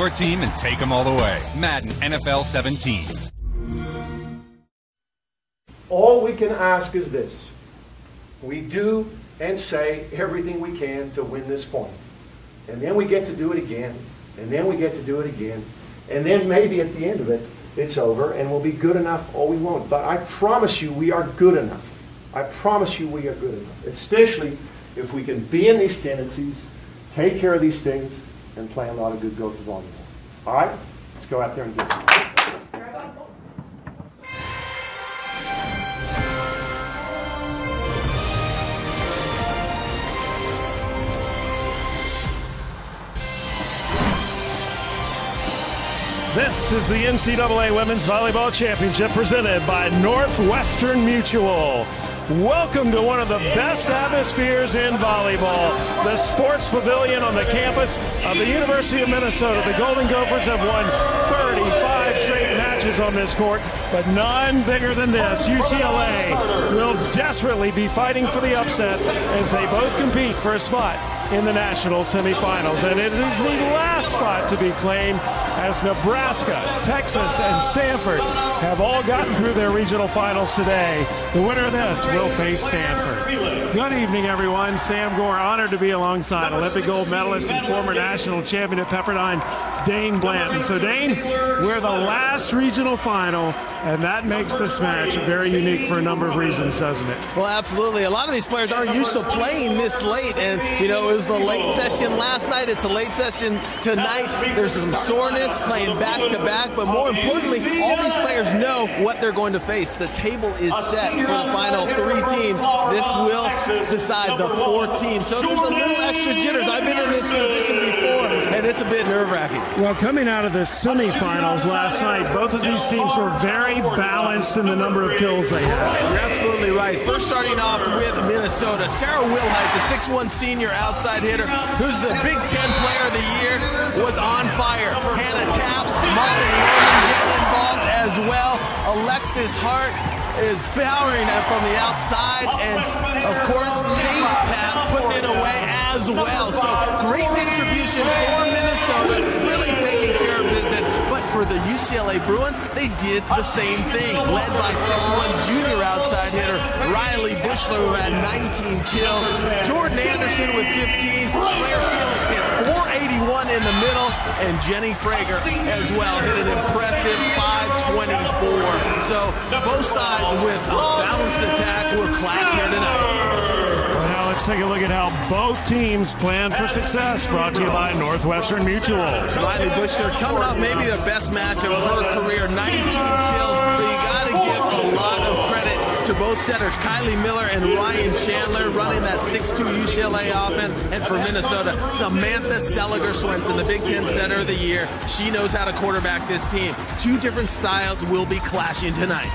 your team and take them all the way. Madden NFL 17. All we can ask is this. We do and say everything we can to win this point. And then we get to do it again. And then we get to do it again. And then maybe at the end of it, it's over and we'll be good enough all we want. But I promise you we are good enough. I promise you we are good enough. Especially if we can be in these tendencies, take care of these things, and play a lot of good go-to volleyball. All right? Let's go out there and get it. This is the NCAA Women's Volleyball Championship presented by Northwestern Mutual. Welcome to one of the best atmospheres in volleyball. The sports pavilion on the campus of the University of Minnesota. The Golden Gophers have won 35 straight matches on this court, but none bigger than this. UCLA will desperately be fighting for the upset as they both compete for a spot in the national semifinals. And it is the last spot to be claimed as Nebraska, Texas, and Stanford have all gotten through their regional finals today. The winner of this will face Stanford. Good evening, everyone. Sam Gore, honored to be alongside Olympic gold medalist and former national champion at Pepperdine, Dane Blanton. So, Dane, we're the last regional final, and that makes this match very unique for a number of reasons, doesn't it? Well, absolutely. A lot of these players aren't used to playing this late, and, you know, it was the late session last night. It's the late session tonight. There's some soreness playing back-to-back, but more importantly, all these players know what they're going to face. The table is set for the final three teams. This will decide the four teams. So there's a little extra jitters. I've been in this position before, and it's a bit nerve-wracking. Well, coming out of the semifinals last night, both of these teams were very balanced in the number of kills they had. You're absolutely right. First, starting off with Minnesota, Sarah Wilhite, the 6'1" senior outside hitter, who's the Big Ten Player of the Year, was on fire. Hannah Tapp, Molly Norman getting involved as well. Alexis Hart is powering from the outside, and of course, Paige Tapp putting it away as well. So great distribution for Minnesota, really taking care of business. But for the UCLA Bruins, they did the same thing, led by 6'1" junior outside hitter Riley Bushler, who had 19 kills. Jordan Anderson with 15. Claire Fields hit 481 in the middle, and Jenny Frager as well hit an impressive 524. So both sides with a balanced attack will clash here tonight. Well, now let's take a look at how both teams plan for success. Brought to you by Northwestern Mutual. Riley Bushler coming up maybe the best match of her career, 19 kills, but you got to give a lot of credit to both setters, Kylie Miller and Ryan Chandler, running that 6'2" UCLA offense. And for Minnesota, Samantha Seliger-Swenson, the Big Ten Setter of the Year. She knows how to quarterback this team. Two different styles will be clashing tonight.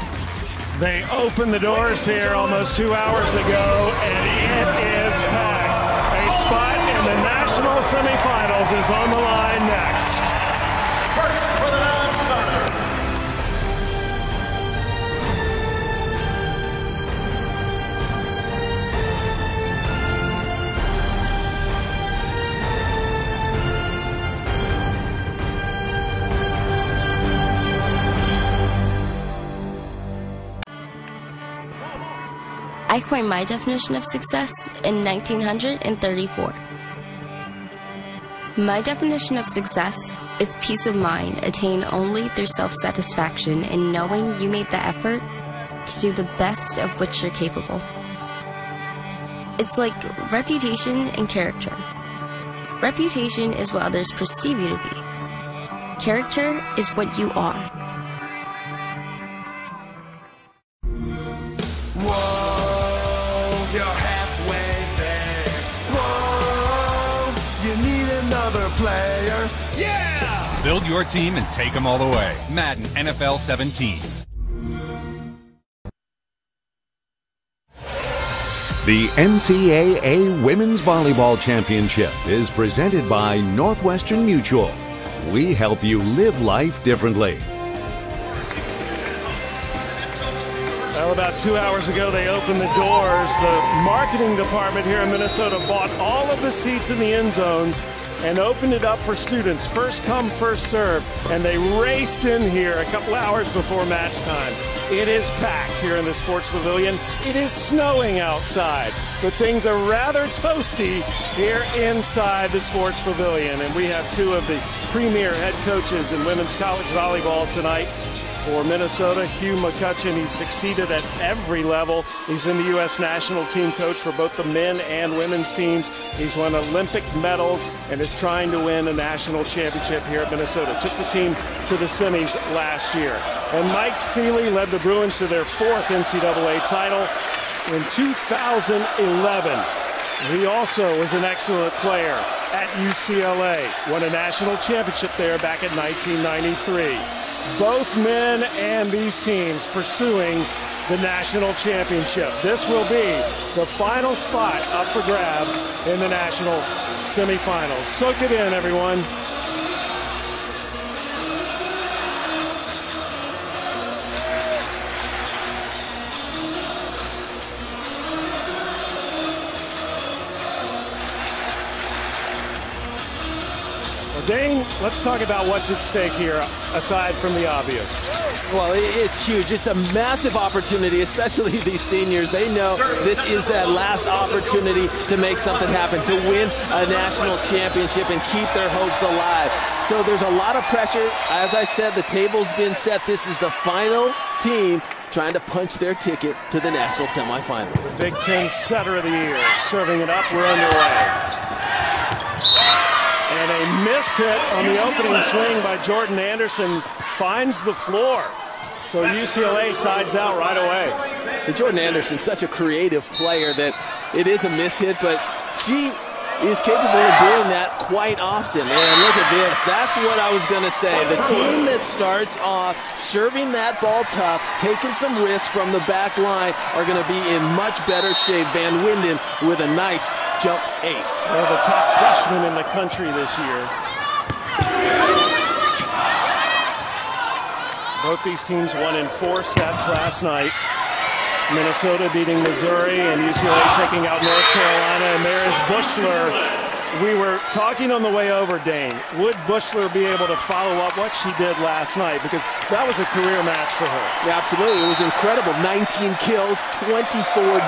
They opened the doors here almost 2 hours ago, and it is packed. A spot in the national semifinals is on the line next. First for the non-starter. I coined my definition of success in 1934. My definition of success is peace of mind attained only through self-satisfaction in knowing you made the effort to do the best of which you're capable. It's like reputation and character. Reputation is what others perceive you to be. Character is what you are. You're halfway there. Whoa, you need another player. Yeah! Build your team and take them all the way. Madden NFL 17. The NCAA Women's Volleyball Championship is presented by Northwestern Mutual. We help you live life differently. Well, about 2 hours ago, they opened the doors. The marketing department here in Minnesota bought all of the seats in the end zones and opened it up for students. First come, first serve, and they raced in here a couple hours before match time. It is packed here in the Sports Pavilion. It is snowing outside, but things are rather toasty here inside the Sports Pavilion. And we have two of the premier head coaches in women's college volleyball tonight. For Minnesota, Hugh McCutcheon, he's succeeded at every level. He's been the U.S. national team coach for both the men and women's teams. He's won Olympic medals and is trying to win a national championship here at Minnesota. Took the team to the semis last year. And Mike Seeley led the Bruins to their 4th NCAA title in 2011. He also was an excellent player at UCLA. Won a national championship there back in 1993. Both men and these teams pursuing the national championship. This will be the final spot up for grabs in the national semifinals. Soak it in, everyone. Dane, let's talk about what's at stake here, aside from the obvious. Well, it's huge. It's a massive opportunity, especially these seniors. They know this is that last opportunity to make something happen, to win a national championship and keep their hopes alive. So there's a lot of pressure. As I said, the table's been set. This is the final team trying to punch their ticket to the national semifinals. The Big Ten setter of the year, serving it up. We're underway. And a miss hit on the opening swing by Jordan Anderson finds the floor. So UCLA sides out right away. Jordan Anderson, such a creative player that it is a miss hit, but she is capable of doing that quite often. And look at this. That's what I was going to say. The team that starts off serving that ball tough, taking some risks from the back line, are going to be in much better shape. Van Winden with a nice jump ace. They're the top freshman in the country this year. Both these teams won in 4 sets last night. Minnesota beating Missouri and UCLA taking out North Carolina. And there is Bushler. We were talking on the way over, Dane. Would Bushler be able to follow up what she did last night? Because that was a career match for her. Yeah, absolutely. It was incredible. 19 kills, 24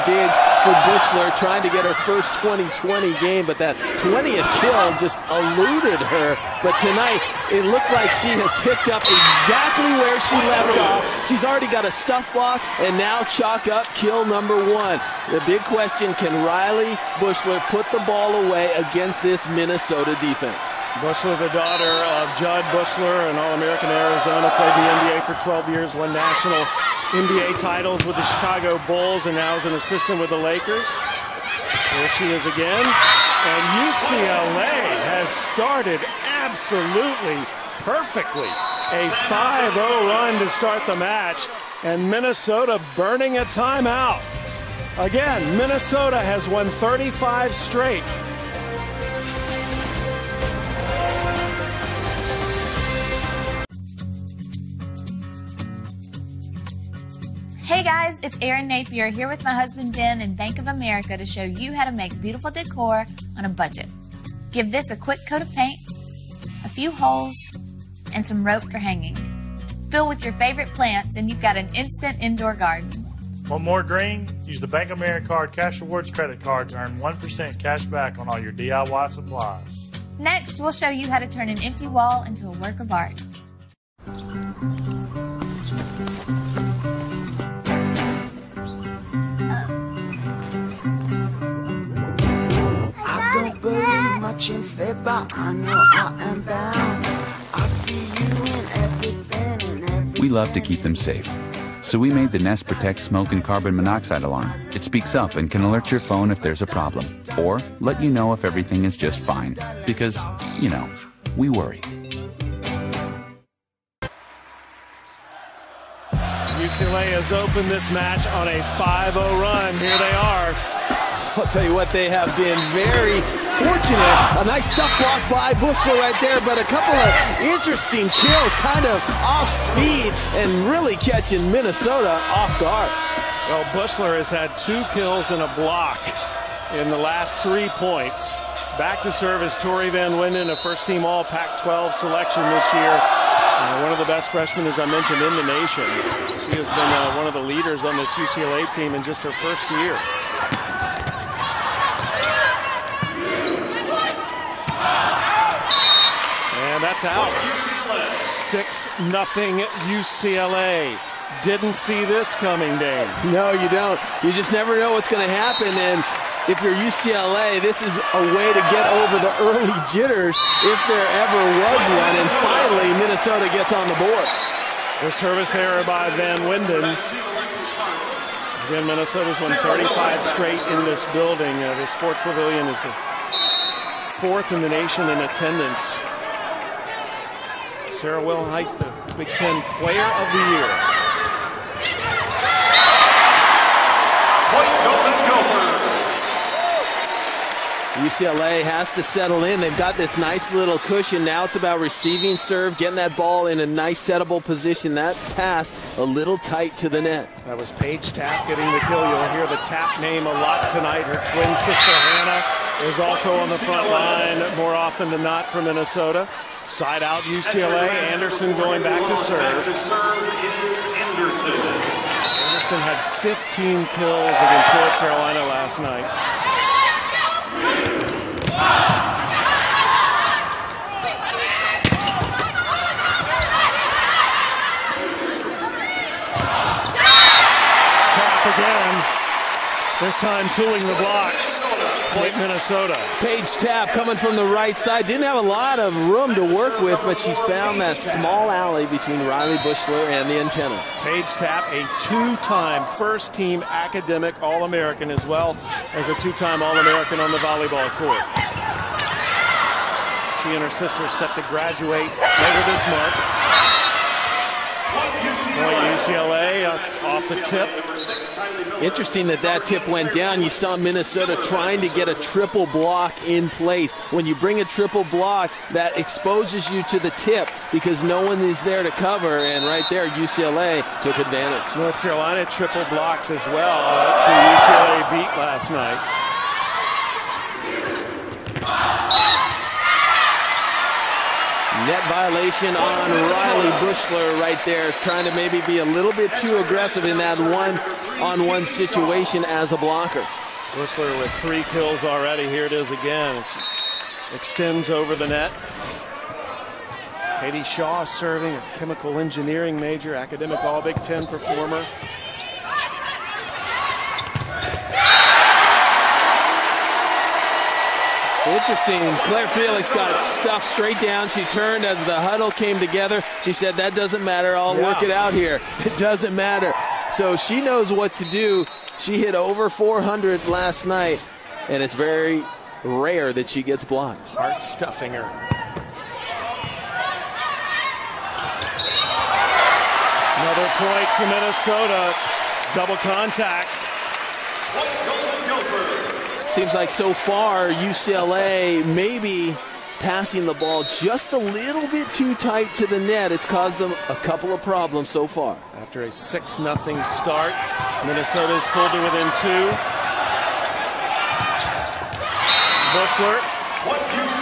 digs for Bushler, trying to get her first 2020 game. But that 20th kill just eluded her. But tonight, it looks like she has picked up exactly where she left off. She's already got a stuff block and now chalk up kill number 1. The big question, can Riley Bushler put the ball away against this Minnesota defense? Bushler, the daughter of Judd Bushler, an All-American Arizona, played in the NBA for 12 years, won national NBA titles with the Chicago Bulls, and now is an assistant with the Lakers. There she is again. And UCLA has started absolutely perfectly. A 5-0 run to start the match, and Minnesota burning a timeout. Again, Minnesota has won 35 straight. Hey guys, it's Erin Napier here with my husband Ben in Bank of America to show you how to make beautiful decor on a budget. Give this a quick coat of paint, a few holes, and some rope for hanging. Fill with your favorite plants and you've got an instant indoor garden. Want more green? Use the Bank of America Card Cash Rewards credit card to earn 1% cash back on all your DIY supplies. Next, we'll show you how to turn an empty wall into a work of art. I don't believe much in fate, but I know I am bound. I see you in everything and everything. We love to keep them safe. So we made the Nest Protect smoke and carbon monoxide alarm. It speaks up and can alert your phone if there's a problem, or let you know if everything is just fine. Because, you know, we worry. UCLA has opened this match on a 5-0 run. Here they are. I'll tell you what, they have been very fortunate. A nice stuff block by Bushler right there, but a couple of interesting kills, kind of off speed and really catching Minnesota off guard. Well, Bushler has had 2 kills and a block in the last 3 points. Back to serve is Tori Van Winden, a first-team All-Pac-12 selection this year. One of the best freshmen, as I mentioned, in the nation. She has been one of the leaders on this UCLA team in just her first year. And that's out. 6-0 UCLA. Didn't see this coming, Dane. No, you don't. You just never know what's going to happen. And if you're UCLA, this is a way to get over the early jitters if there ever was one. And finally, Minnesota gets on the board. The service error by Van Winden. Again, Minnesota's won 35 straight in this building. The Sports Pavilion is 4th in the nation in attendance. Sarah Wilhite, the Big Ten Player of the Year. UCLA has to settle in. They've got this nice little cushion. Now it's about receiving serve, getting that ball in a nice settable position. That pass a little tight to the net. That was Paige Tapp getting the kill. You'll hear the Tapp name a lot tonight. Her twin sister Hannah is also on the front line more often than not for Minnesota. Side out UCLA. Anderson going back to serve. Anderson had 15 kills against North Carolina last night. Tap again. This time tooling the block. Point Minnesota. Paige Tapp coming from the right side. Didn't have a lot of room to work with, but she found that small alley between Riley Bushler and the antenna. Paige Tapp, a 2-time first-team academic All-American, as well as a 2-time All-American on the volleyball court. She and her sister set to graduate later this month. Point UCLA off the tip. Interesting that tip went down. You saw Minnesota trying to get a triple block in place. When you bring a triple block, that exposes you to the tip because no one is there to cover, and right there UCLA took advantage. North Carolina triple blocks as well. That's who UCLA beat last night. Net violation on Riley Bushler right there, trying to maybe be a little bit too aggressive in that one-on-one situation as a blocker. Bushler with 3 kills already. Here it is again. She extends over the net. Katie Shaw serving, a chemical engineering major, academic All-Big Ten performer. Interesting. Claire Felix got stuffed straight down. She turned as the huddle came together. She said, that doesn't matter. I'll work it out here. It doesn't matter. So she knows what to do. She hit over 400 last night, and it's very rare that she gets blocked. Heart stuffing her. Another point to Minnesota. Double contact. Seems like so far UCLA maybe passing the ball just a little bit too tight to the net. It's caused them a couple of problems so far. After a 6-0 start, Minnesota's pulled to within 2. Bushler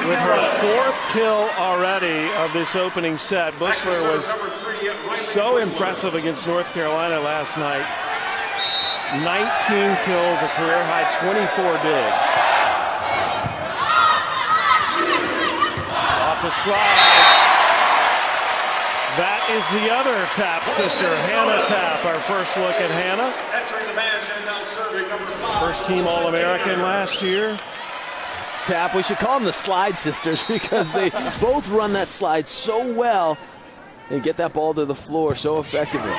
with her 4th kill already of this opening set. Bushler was so impressive against North Carolina last night. 19 kills, a career high 24 digs. Off a slide. That is the other Tapp sister, Hannah Tapp. Our first look at Hannah. First team All-American last year. Tapp, we should call them the Slide Sisters because they both run that slide so well and get that ball to the floor so effectively.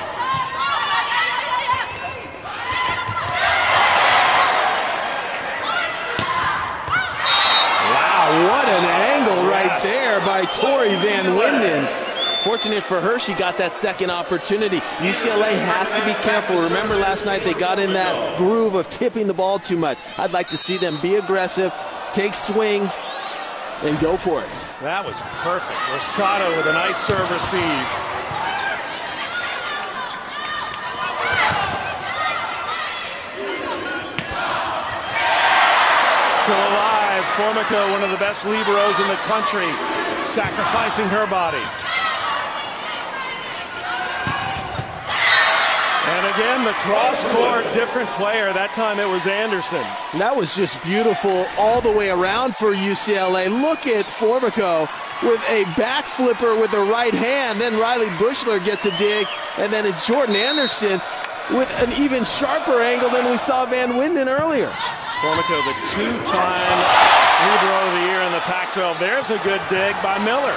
What an angle right there by Tori Van Winden. Fortunate for her, she got that second opportunity. UCLA has to be careful. Remember last night they got in that groove of tipping the ball too much. I'd like to see them be aggressive, take swings, and go for it. That was perfect. Rosado with a nice serve receive. Formica, one of the best liberos in the country, sacrificing her body. And again, the cross-court, different player. That time it was Anderson. And that was just beautiful all the way around for UCLA. Look at Formica with a back flipper with the right hand. Then Riley Bushler gets a dig. And then it's Jordan Anderson with an even sharper angle than we saw Van Winden earlier. Formica, the two-time libero of the year in the Pac-12. There's a good dig by Miller.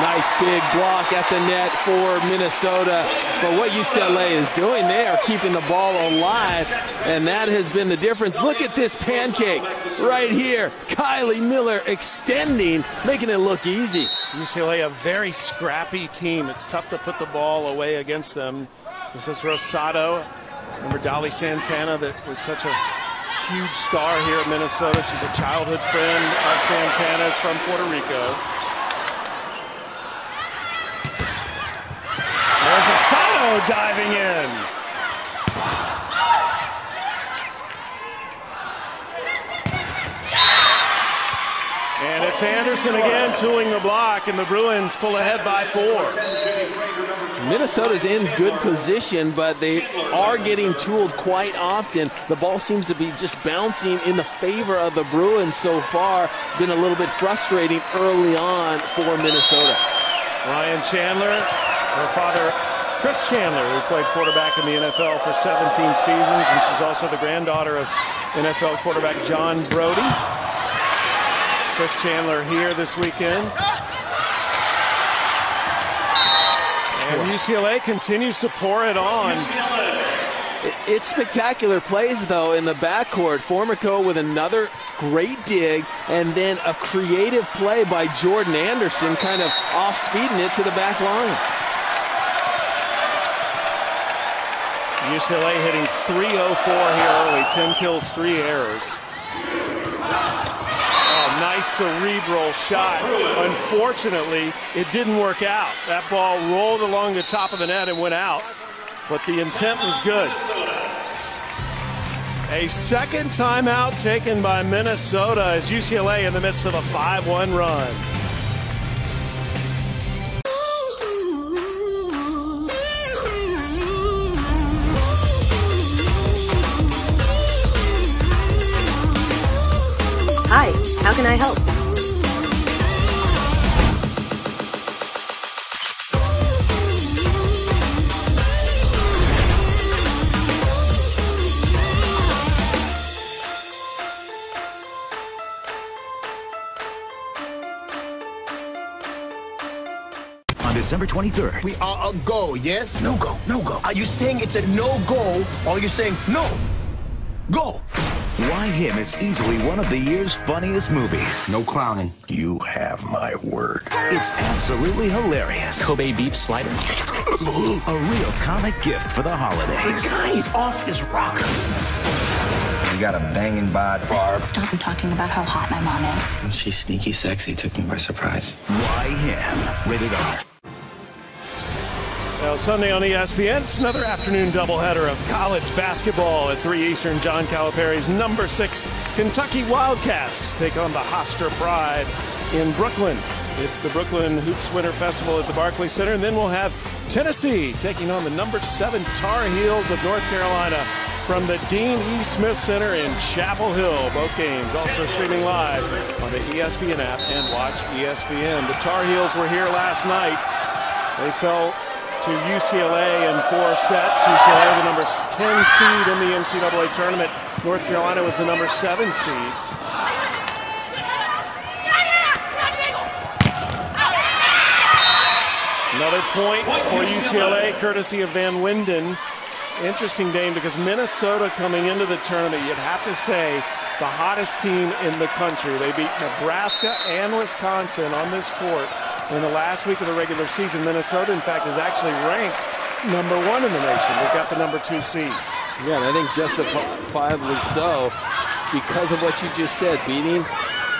Nice big block at the net for Minnesota. But what UCLA is doing, they are keeping the ball alive, and that has been the difference. Look at this pancake right here. Kylie Miller extending, making it look easy. UCLA, a very scrappy team. It's tough to put the ball away against them. This is Rosado. Remember Dolly Santana, that was such a huge star here at Minnesota. She's a childhood friend of Santana's from Puerto Rico. There's Rosado diving in. And it's Anderson again tooling the block, and the Bruins pull ahead by 4. Minnesota's in good position, but they are getting tooled quite often. The ball seems to be just bouncing in the favor of the Bruins so far. Been a little bit frustrating early on for Minnesota. Ryan Chandler, her father, Chris Chandler, who played quarterback in the NFL for 17 seasons, and she's also the granddaughter of NFL quarterback John Brody. Chris Chandler here this weekend. And UCLA continues to pour it on. It's spectacular plays, though, in the backcourt. Formica with another great dig, and then a creative play by Jordan Anderson, kind of off-speeding it to the back line. UCLA hitting .304 here early, 10 kills, 3 errors. Oh, nice cerebral shot. Unfortunately, it didn't work out. That ball rolled along the top of the net and went out, but the intent was good. A second timeout taken by Minnesota as UCLA in the midst of a 5-1 run. Hi, how can I help? On December 23rd. We are a go, yes? No go, no go. Are you saying it's a no-go, or are you saying no? Go! Why Him is easily one of the year's funniest movies. No clowning. You have my word. It's absolutely hilarious. Kobe beef slider. A real comic gift for the holidays. The guy's off his rocker. You got a banging bod, Barb. Stop him talking about how hot my mom is. She's sneaky sexy. Took me by surprise. Why Him? Rated R. Now, Sunday on ESPN, it's another afternoon doubleheader of college basketball at 3 Eastern. John Calipari's number 6 Kentucky Wildcats take on the Hofstra Pride in Brooklyn. It's the Brooklyn Hoops Winter Festival at the Barclays Center, and then we'll have Tennessee taking on the number 7 Tar Heels of North Carolina from the Dean E. Smith Center in Chapel Hill. Both games also streaming live on the ESPN app and Watch ESPN. The Tar Heels were here last night. They fell to UCLA in 4 sets. UCLA, the number 10 seed in the NCAA tournament. North Carolina was the number 7 seed. Another point for UCLA, courtesy of Van Winden. Interesting game because Minnesota coming into the tournament, you'd have to say, the hottest team in the country. They beat Nebraska and Wisconsin on this court in the last week of the regular season. Minnesota, in fact, is actually ranked number 1 in the nation. They've got the number 2 seed. Yeah, and I think justifiably so because of what you just said, beating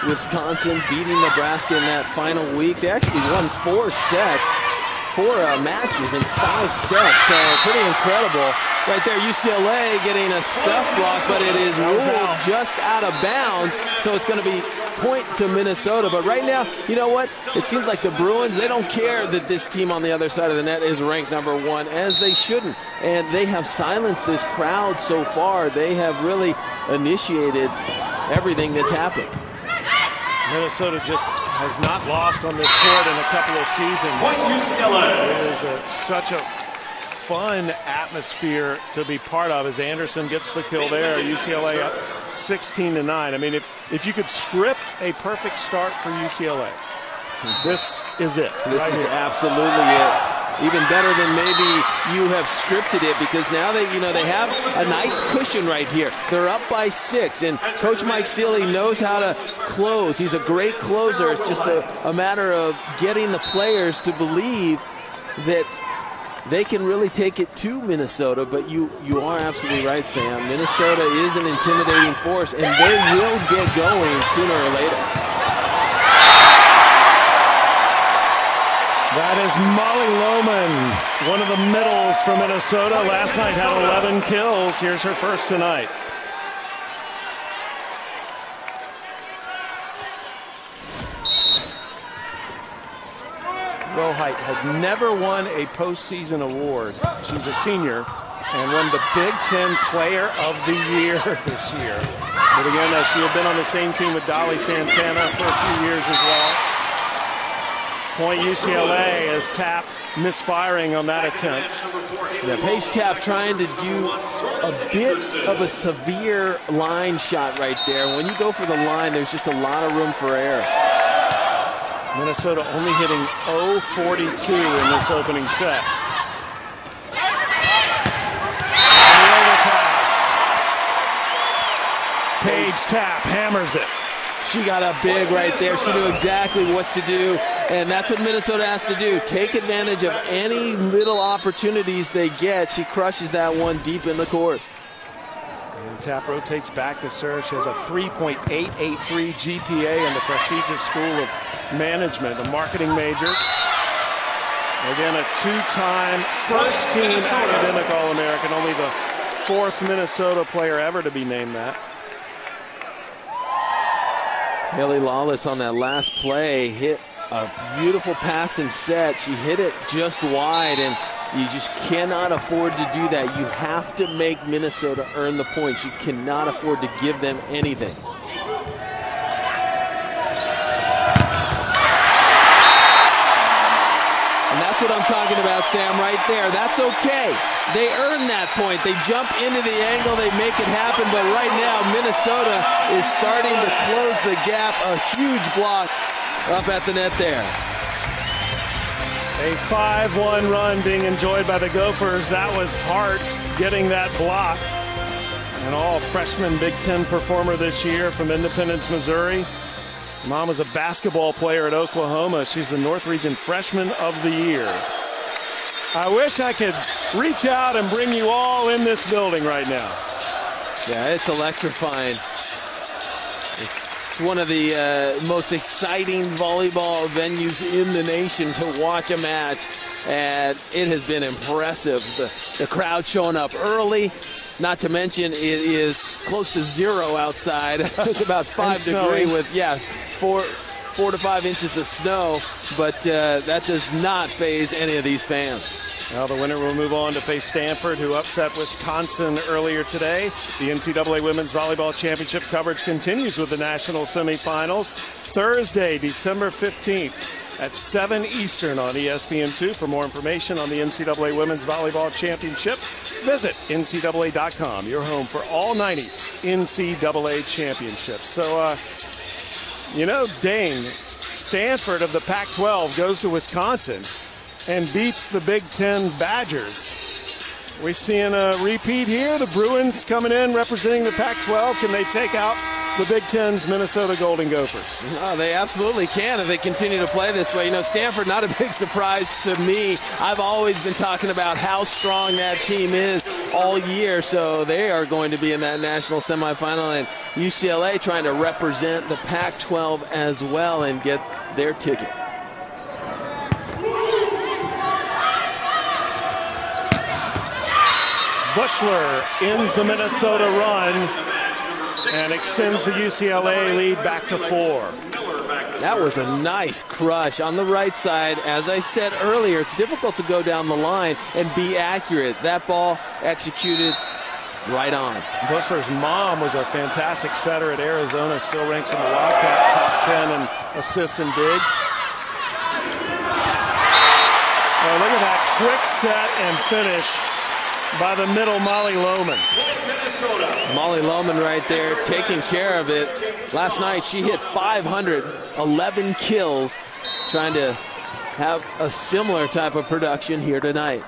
Wisconsin, beating Nebraska in that final week. They actually won 4 sets. matches in 5 sets. So pretty incredible. Right there, UCLA getting a stuff block, but it is ruled just out of bounds. So it's going to be point to Minnesota. But right now, you know what? It seems like the Bruins, they don't care that this team on the other side of the net is ranked #1, as they shouldn't. And they have silenced this crowd so far. They have really initiated everything that's happened. Minnesota just has not lost on this court in a couple of seasons. It is such a fun atmosphere to be part of as Anderson gets the kill there. UCLA up 16-9. I mean, if you could script a perfect start for UCLA, this is it. This is absolutely it. Even better than maybe you have scripted it, because now they have a nice cushion right here. They're up by 6, and Coach Mike Sealy knows how to close. He's a great closer. It's just a matter of getting the players to believe that they can really take it to Minnesota. But you are absolutely right, Sam. Minnesota is an intimidating force, and they will get going sooner or later. That is Molly Lohman, one of the middles for Minnesota. Last night had 11 kills. Here's her first tonight. Rohite had never won a postseason award. She's a senior and won the Big Ten Player of the Year this year. But again, she had been on the same team with Dolly Santana for a few years as well. Point UCLA as Tapp misfiring on that attempt. Yeah, Paige Tapp trying to do a bit of a severe line shot right there. When you go for the line, there's just a lot of room for error. Minnesota only hitting .042 in this opening set. And the overpass. Paige Tapp hammers it. She got up big right there. She knew exactly what to do, and that's what Minnesota has to do. Take advantage of any little opportunities they get. She crushes that one deep in the court. And Tapp rotates back to serve. She has a 3.883 GPA in the prestigious School of Management, a marketing major. Again, a 2-time first-team academic All-American, only the 4th Minnesota player ever to be named that. Haley Lawless on that last play hit a beautiful pass and set. She hit it just wide, and you just cannot afford to do that. You have to make Minnesota earn the points. You cannot afford to give them anything. And that's what I'm talking about, Sam, right there. That's okay. They earn that point. They jump into the angle. They make it happen. But right now, Minnesota is starting to close the gap. A huge block up at the net there. A 5-1 run being enjoyed by the Gophers. That was Hart getting that block. An all-freshman Big Ten performer this year from Independence, Missouri. Mom was a basketball player at Oklahoma. She's the North Region Freshman of the Year. I wish I could reach out and bring you all in this building right now. Yeah, it's electrifying. It's one of the most exciting volleyball venues in the nation to watch a match, and it has been impressive. The crowd showing up early, not to mention it is close to 0 outside. It's about 5 degrees with, 4 to 5 inches of snow, but that does not faze any of these fans. Well, the winner will move on to face Stanford, who upset Wisconsin earlier today. The NCAA Women's Volleyball Championship coverage continues with the national semifinals. Thursday, December 15th at 7 Eastern on ESPN2. For more information on the NCAA Women's Volleyball Championship, visit NCAA.com, your home for all 90 NCAA championships. So, Dane, Stanford of the Pac-12 goes to Wisconsin and beats the Big Ten Badgers. We're seeing a repeat here. The Bruins coming in representing the Pac-12. Can they take out the Big Ten's Minnesota Golden Gophers? Oh, they absolutely can if they continue to play this way. Stanford, not a big surprise to me. I've always been talking about how strong that team is all year, so they are going to be in that national semifinal, and UCLA trying to represent the Pac-12 as well and get their ticket. Bushler ends the Minnesota run and extends the UCLA lead back to 4. That was a nice crush on the right side. As I said earlier, it's difficult to go down the line and be accurate. That ball executed right on. Bushler's mom was a fantastic setter at Arizona, still ranks in the Wildcat top 10 in assists and digs. Oh, look at that quick set and finish by the middle Molly Lohman. Molly Lohman right there taking care of it. Last night she hit 511 kills, trying to have a similar type of production here tonight.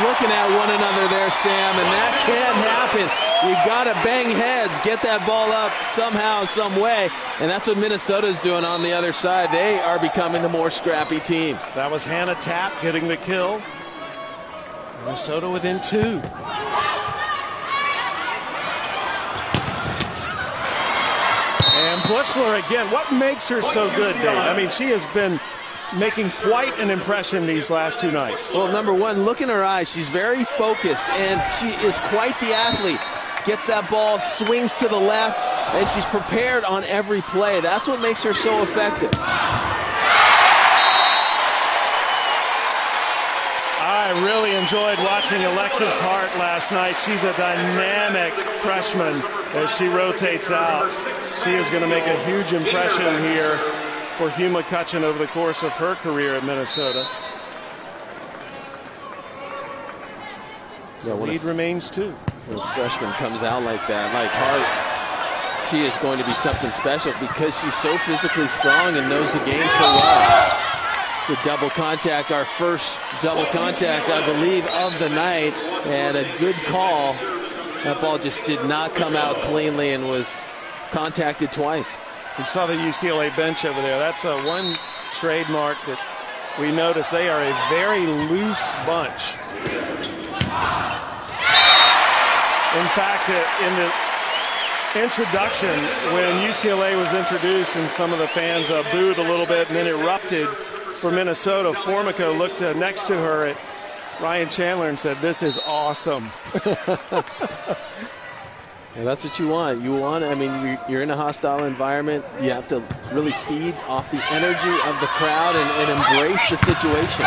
Looking at one another there, Sam, and that can happen. You got to bang heads, get that ball up somehow, some way, and that's what Minnesota's doing on the other side. They are becoming the more scrappy team. That was Hannah Tapp getting the kill. Minnesota within 2. And Bushler again. What makes her so good, Dave? I mean, she has been making quite an impression these last 2 nights. Well, number one, look in her eyes. She's very focused, and she is quite the athlete. Gets that ball, swings to the left, and she's prepared on every play. That's what makes her so effective. I really enjoyed watching Alexis Hart last night. She's a dynamic freshman as she rotates out. She is going to make a huge impression here for Hugh McCutcheon over the course of her career at Minnesota. Yeah, lead remains 2. When a freshman comes out like that, like Hart, she is going to be something special because she's so physically strong and knows the game so well. It's a double contact, our first double contact, I believe, of the night, and a good call. That ball just did not come out cleanly and was contacted twice. You saw the UCLA bench over there. That's one trademark that we noticed. They are a very loose bunch. In fact, in the introduction, when UCLA was introduced and some of the fans booed a little bit and then erupted for Minnesota, Formica looked next to her at Ryan Chandler and said, "This is awesome." And that's what you want. You want, I mean, you're in a hostile environment. You have to really feed off the energy of the crowd and embrace the situation.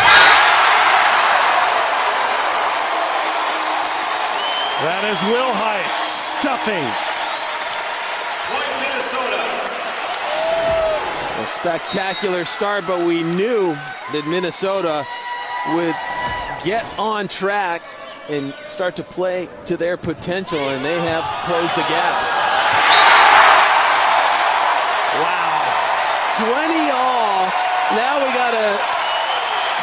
That is Wilhite stuffing. A spectacular start, but we knew that Minnesota would get on track and start to play to their potential, and they have closed the gap. Wow. 20-all. Now we got a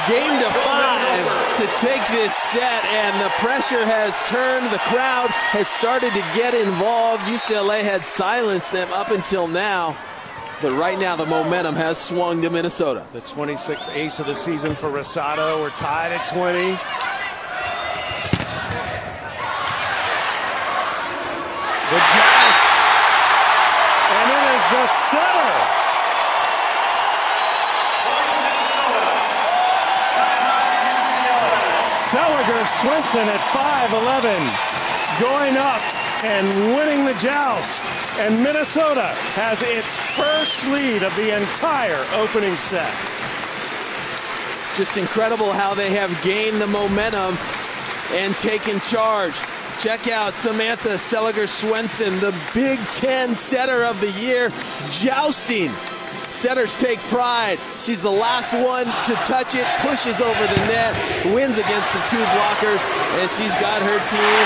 game to 5 to take this set, and the pressure has turned. The crowd has started to get involved. UCLA had silenced them up until now, but right now the momentum has swung to Minnesota. The 26th ace of the season for Rosado. We're tied at 20. The joust, and it is the setter. Seliger Swenson at 5'11", going up and winning the joust. And Minnesota has its first lead of the entire opening set. Just incredible how they have gained the momentum and taken charge. Check out Samantha Seliger Swenson, the Big Ten setter of the year, jousting. Setters take pride. She's the last one to touch it, pushes over the net, wins against the 2 blockers, and she's got her team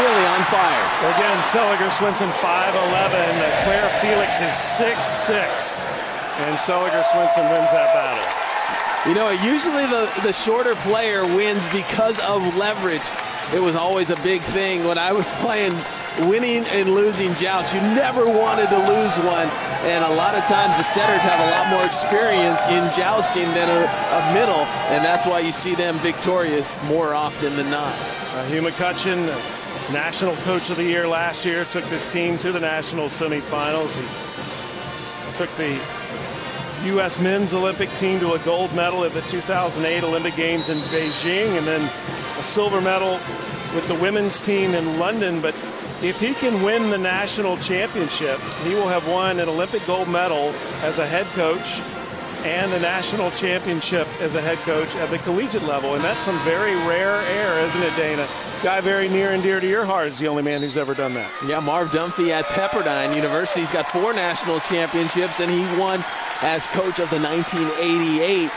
really on fire. Again, Seliger Swenson 5'11", Claire Felix is 6'6", and Seliger Swenson wins that battle. You know, usually the shorter player wins because of leverage. It was always a big thing when I was playing winning and losing jousts. You never wanted to lose one, and a lot of times the setters have a lot more experience in jousting than a middle, and that's why you see them victorious more often than not. Hugh McCutcheon, National Coach of the Year last year, took this team to the national semifinals. He took the U.S. men's Olympic team to a gold medal at the 2008 Olympic Games in Beijing, and then a silver medal with the women's team in London. But if he can win the national championship, he will have won an Olympic gold medal as a head coach and a national championship as a head coach at the collegiate level. And that's some very rare air, isn't it, Dana? Guy very near and dear to your heart is the only man who's ever done that. Yeah, Marv Dunphy at Pepperdine University. He's got 4 national championships, and he won as coach of the 1988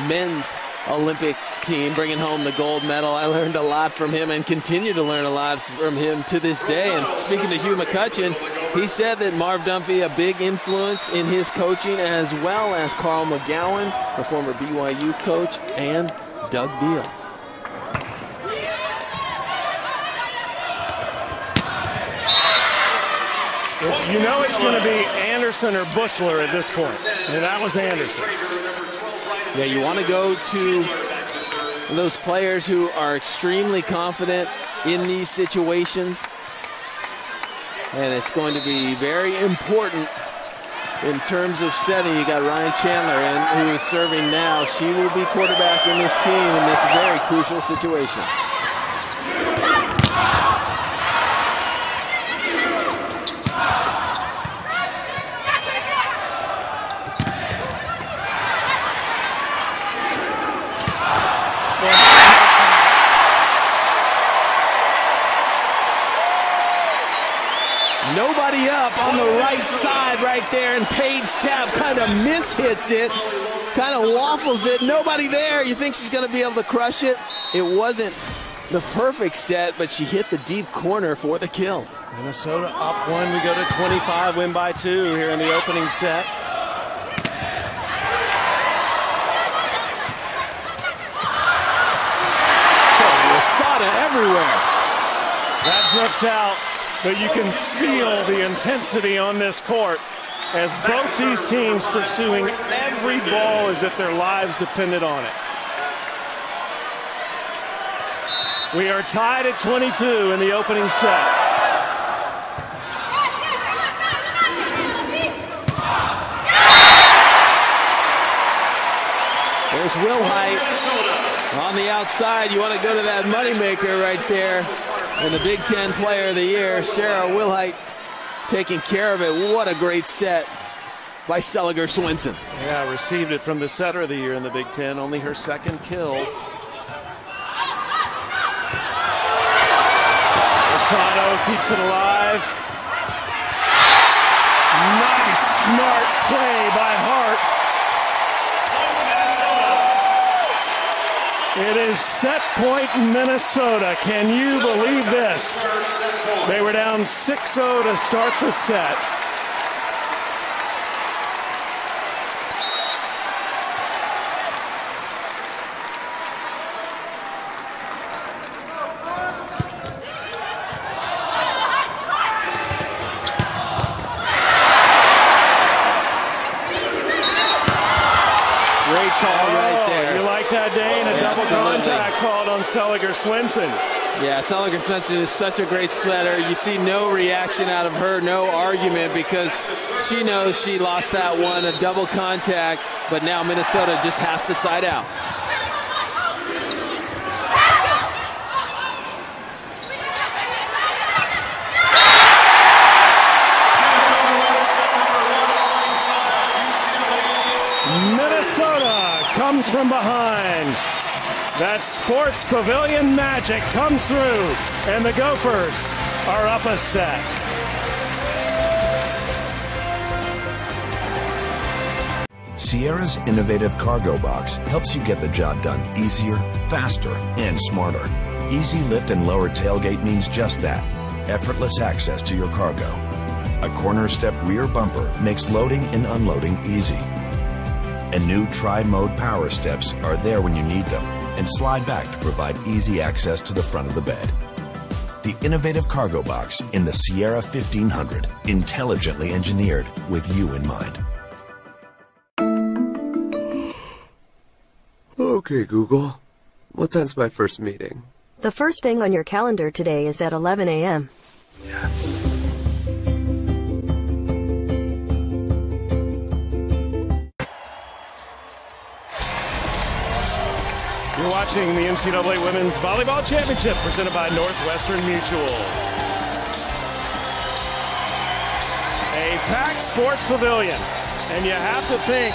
men's Olympic team, bringing home the gold medal. I learned a lot from him and continue to learn a lot from him to this day. And speaking to Hugh McCutcheon, he said that Marv Dunphy, a big influence in his coaching, as well as Carl McGowan, the former BYU coach, and Doug Beal. You know it's going to be Anderson or Bushler at this point, and that was Anderson. Yeah, you want to go to those players who are extremely confident in these situations, and it's going to be very important in terms of setting. You got Ryan Chandler, who is serving now. She will be quarterback in this team in this very crucial situation. Nobody up on the right side right there, and Paige Tapp kind of mishits it, kind of waffles it. Nobody there. You think she's going to be able to crush it? It wasn't the perfect set, but she hit the deep corner for the kill. Minnesota up 1. We go to 25, win by 2 here in the opening set. Everywhere. That drifts out, but you can feel the intensity on this court as both these teams pursuing every ball as if their lives depended on it. We are tied at 22 in the opening set. There's Wilhite on the outside. You want to go to that moneymaker right there. And the Big Ten Player of the Year, Sarah Wilhite, taking care of it. What a great set by Seliger Swinson. Yeah, received it from the setter of the year in the Big Ten. Only her second kill. Rosado keeps it alive. Nice, smart play by Hart. It is set point Minnesota. Can you believe this? They were down 6-0 to start the set. Great call right there. You like that, Dane? A double contact called on Seliger Swinson. Yeah, Seliger Swinson is such a great setter. You see no reaction out of her, no argument, because she knows she lost that one, a double contact, but now Minnesota just has to side out. Minnesota comes from behind. That Sports Pavilion magic comes through, and the Gophers are up a set. Sierra's innovative cargo box helps you get the job done easier, faster, and smarter. Easy lift and lower tailgate means just that. Effortless access to your cargo. A corner step rear bumper makes loading and unloading easy. And new tri-mode power steps are there when you need them and slide back to provide easy access to the front of the bed. The innovative cargo box in the Sierra 1500. Intelligently engineered with you in mind. Okay, Google. What time's my first meeting? The first thing on your calendar today is at 11 a.m. Yes. You're watching the NCAA Women's Volleyball Championship presented by Northwestern Mutual. A packed sports pavilion. And you have to think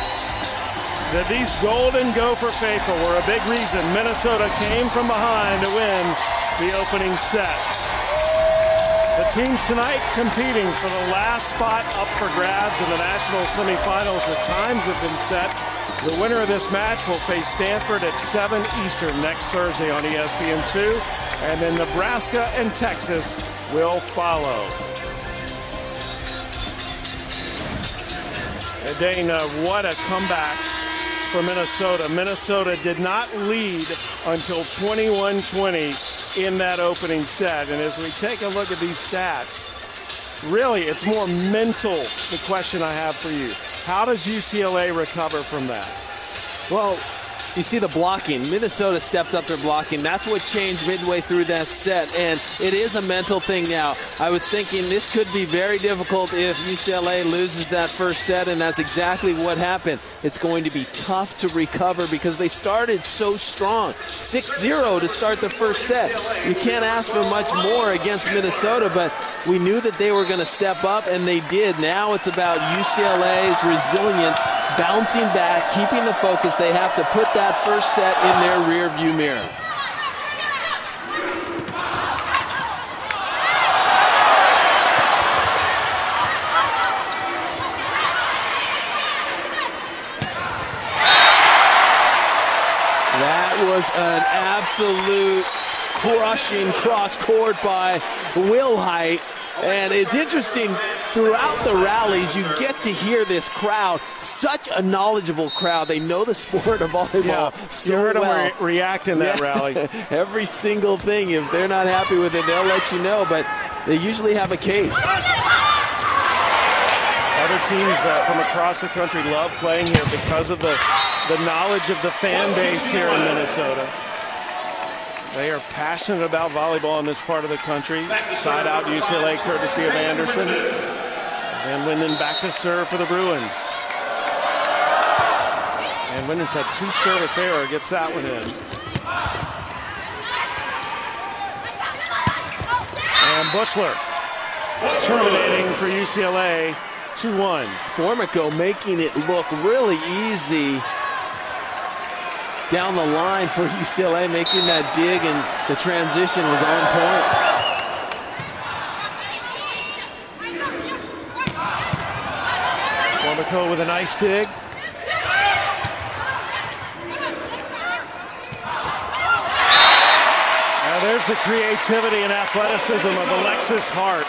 that these Golden Gopher faithful were a big reason Minnesota came from behind to win the opening set. The teams tonight competing for the last spot up for grabs in the national semifinals. The times have been set. The winner of this match will face Stanford at 7 Eastern next Thursday on ESPN2. And then Nebraska and Texas will follow. And Dana, what a comeback for Minnesota. Minnesota did not lead until 21-20 in that opening set. And as we take a look at these stats, really it's more mental, the question I have for you. How does UCLA recover from that? Well, you see the blocking. Minnesota stepped up their blocking. That's what changed midway through that set, and it is a mental thing now. I was thinking this could be very difficult if UCLA loses that first set, and that's exactly what happened. It's going to be tough to recover because they started so strong. 6-0 to start the first set. You can't ask for much more against Minnesota, but we knew that they were going to step up, and they did. Now it's about UCLA's resilience, bouncing back, keeping the focus. They have to put that first set in their rearview mirror. That was an absolute crushing cross-court by Wilhite. And it's interesting, throughout the rallies, you get to hear this crowd, such a knowledgeable crowd. They know the sport of volleyball so you heard well. them react in that rally. Every single thing. If they're not happy with it, they'll let you know, but they usually have a case. Other teams from across the country love playing here because of the knowledge of the fan base here in Minnesota. They are passionate about volleyball in this part of the country. Side out UCLA, courtesy of Anderson. Van Linden back to serve for the Bruins. And Linden's had 2 service error, gets that one in. And Bushler terminating for UCLA, 2-1. Formico making it look really easy down the line for UCLA, making that dig, and the transition was on point. Formico with a nice dig. Now there's the creativity and athleticism of Alexis Hart.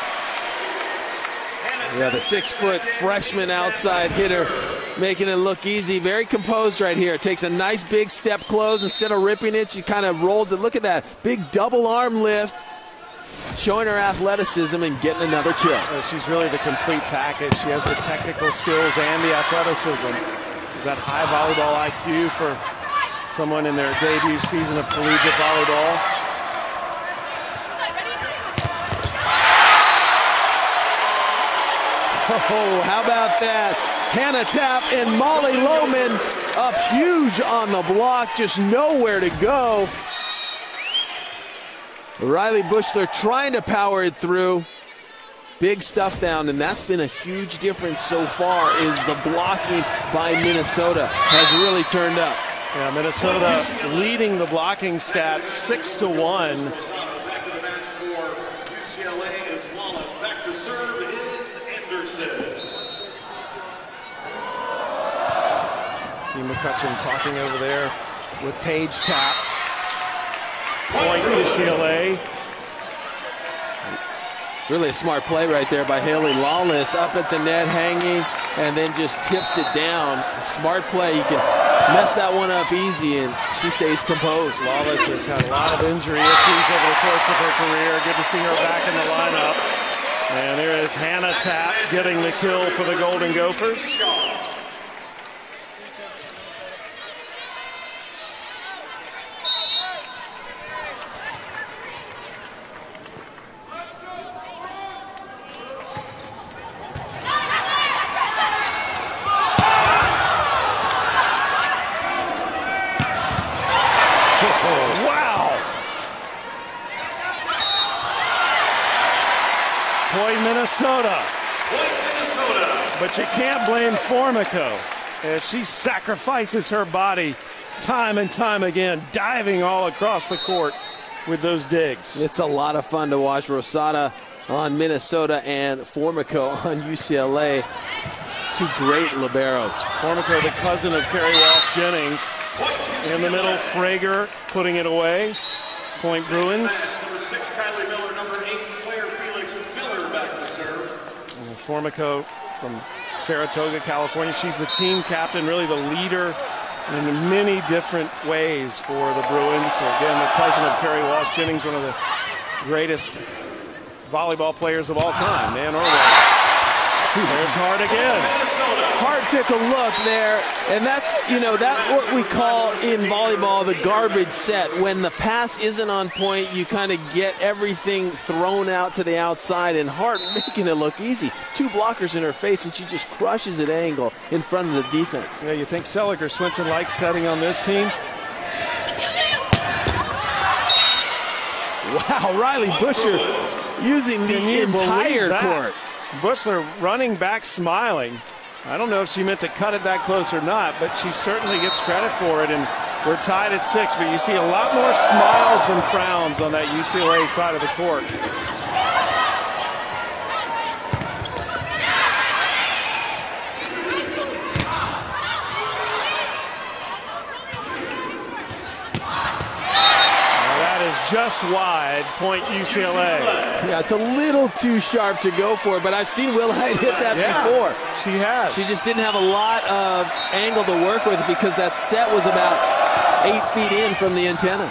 Yeah, the 6-foot freshman outside hitter making it look easy. Very composed right here. Takes a nice big step close. Instead of ripping it, she kind of rolls it. Look at that. Big double arm lift. Showing her athleticism and getting another kill. She's really the complete package. She has the technical skills and the athleticism. Is that high volleyball IQ for someone in their debut season of collegiate volleyball? Oh, how about that? Hannah Tapp and Molly Lohman up huge on the block, just nowhere to go. Riley Bushler trying to power it through. Big stuff down, and that's been a huge difference so far, is the blocking by Minnesota has really turned up. Yeah, Minnesota leading the blocking stats 6-1. UCLA is Wallace. Back to serve is Anderson. See McCutcheon talking over there with Paige Tapp. Point UCLA. Really a smart play right there by Haley Lawless, up at the net hanging, and then just tips it down. Smart play. You can messed that one up easy, and she stays composed. Lawless has had a lot of injury issues over the course of her career. Good to see her back in the lineup. And there is Hannah Tapp getting the kill for the Golden Gophers. Minnesota. But you can't blame Formico as she sacrifices her body time and time again, diving all across the court with those digs. It's a lot of fun to watch. Rosada on Minnesota and Formico on UCLA. Two great liberos. Formico, the cousin of Kerry Walsh-Jennings. In the middle, Frager putting it away. Point Bruins. Number 6, Kylie Miller. Number 8, Claire Felix with Miller back to serve. Formico from Saratoga, California. She's the team captain, really the leader in many different ways for the Bruins. Again, the cousin of Kerry Walsh-Jennings, one of the greatest volleyball players of all time, man or woman. There's Hart again. Hart took a look there, and that's, that's what we call in volleyball the garbage set. When the pass isn't on point, you kind of get everything thrown out to the outside, and Hart making it look easy. 2 blockers in her face, and she just crushes at angle in front of the defense. Yeah, you think Seliger Swinson likes setting on this team? Wow, Riley Busher using the entire court. Bushler running back smiling. I don't know if she meant to cut it that close or not, but she certainly gets credit for it, and we're tied at 6, but you see a lot more smiles than frowns on that UCLA side of the court. Just wide, point UCLA. Yeah, it's a little too sharp to go for, but I've seen Wilhite hit that before. She has. She just didn't have a lot of angle to work with because that set was about 8 feet in from the antenna.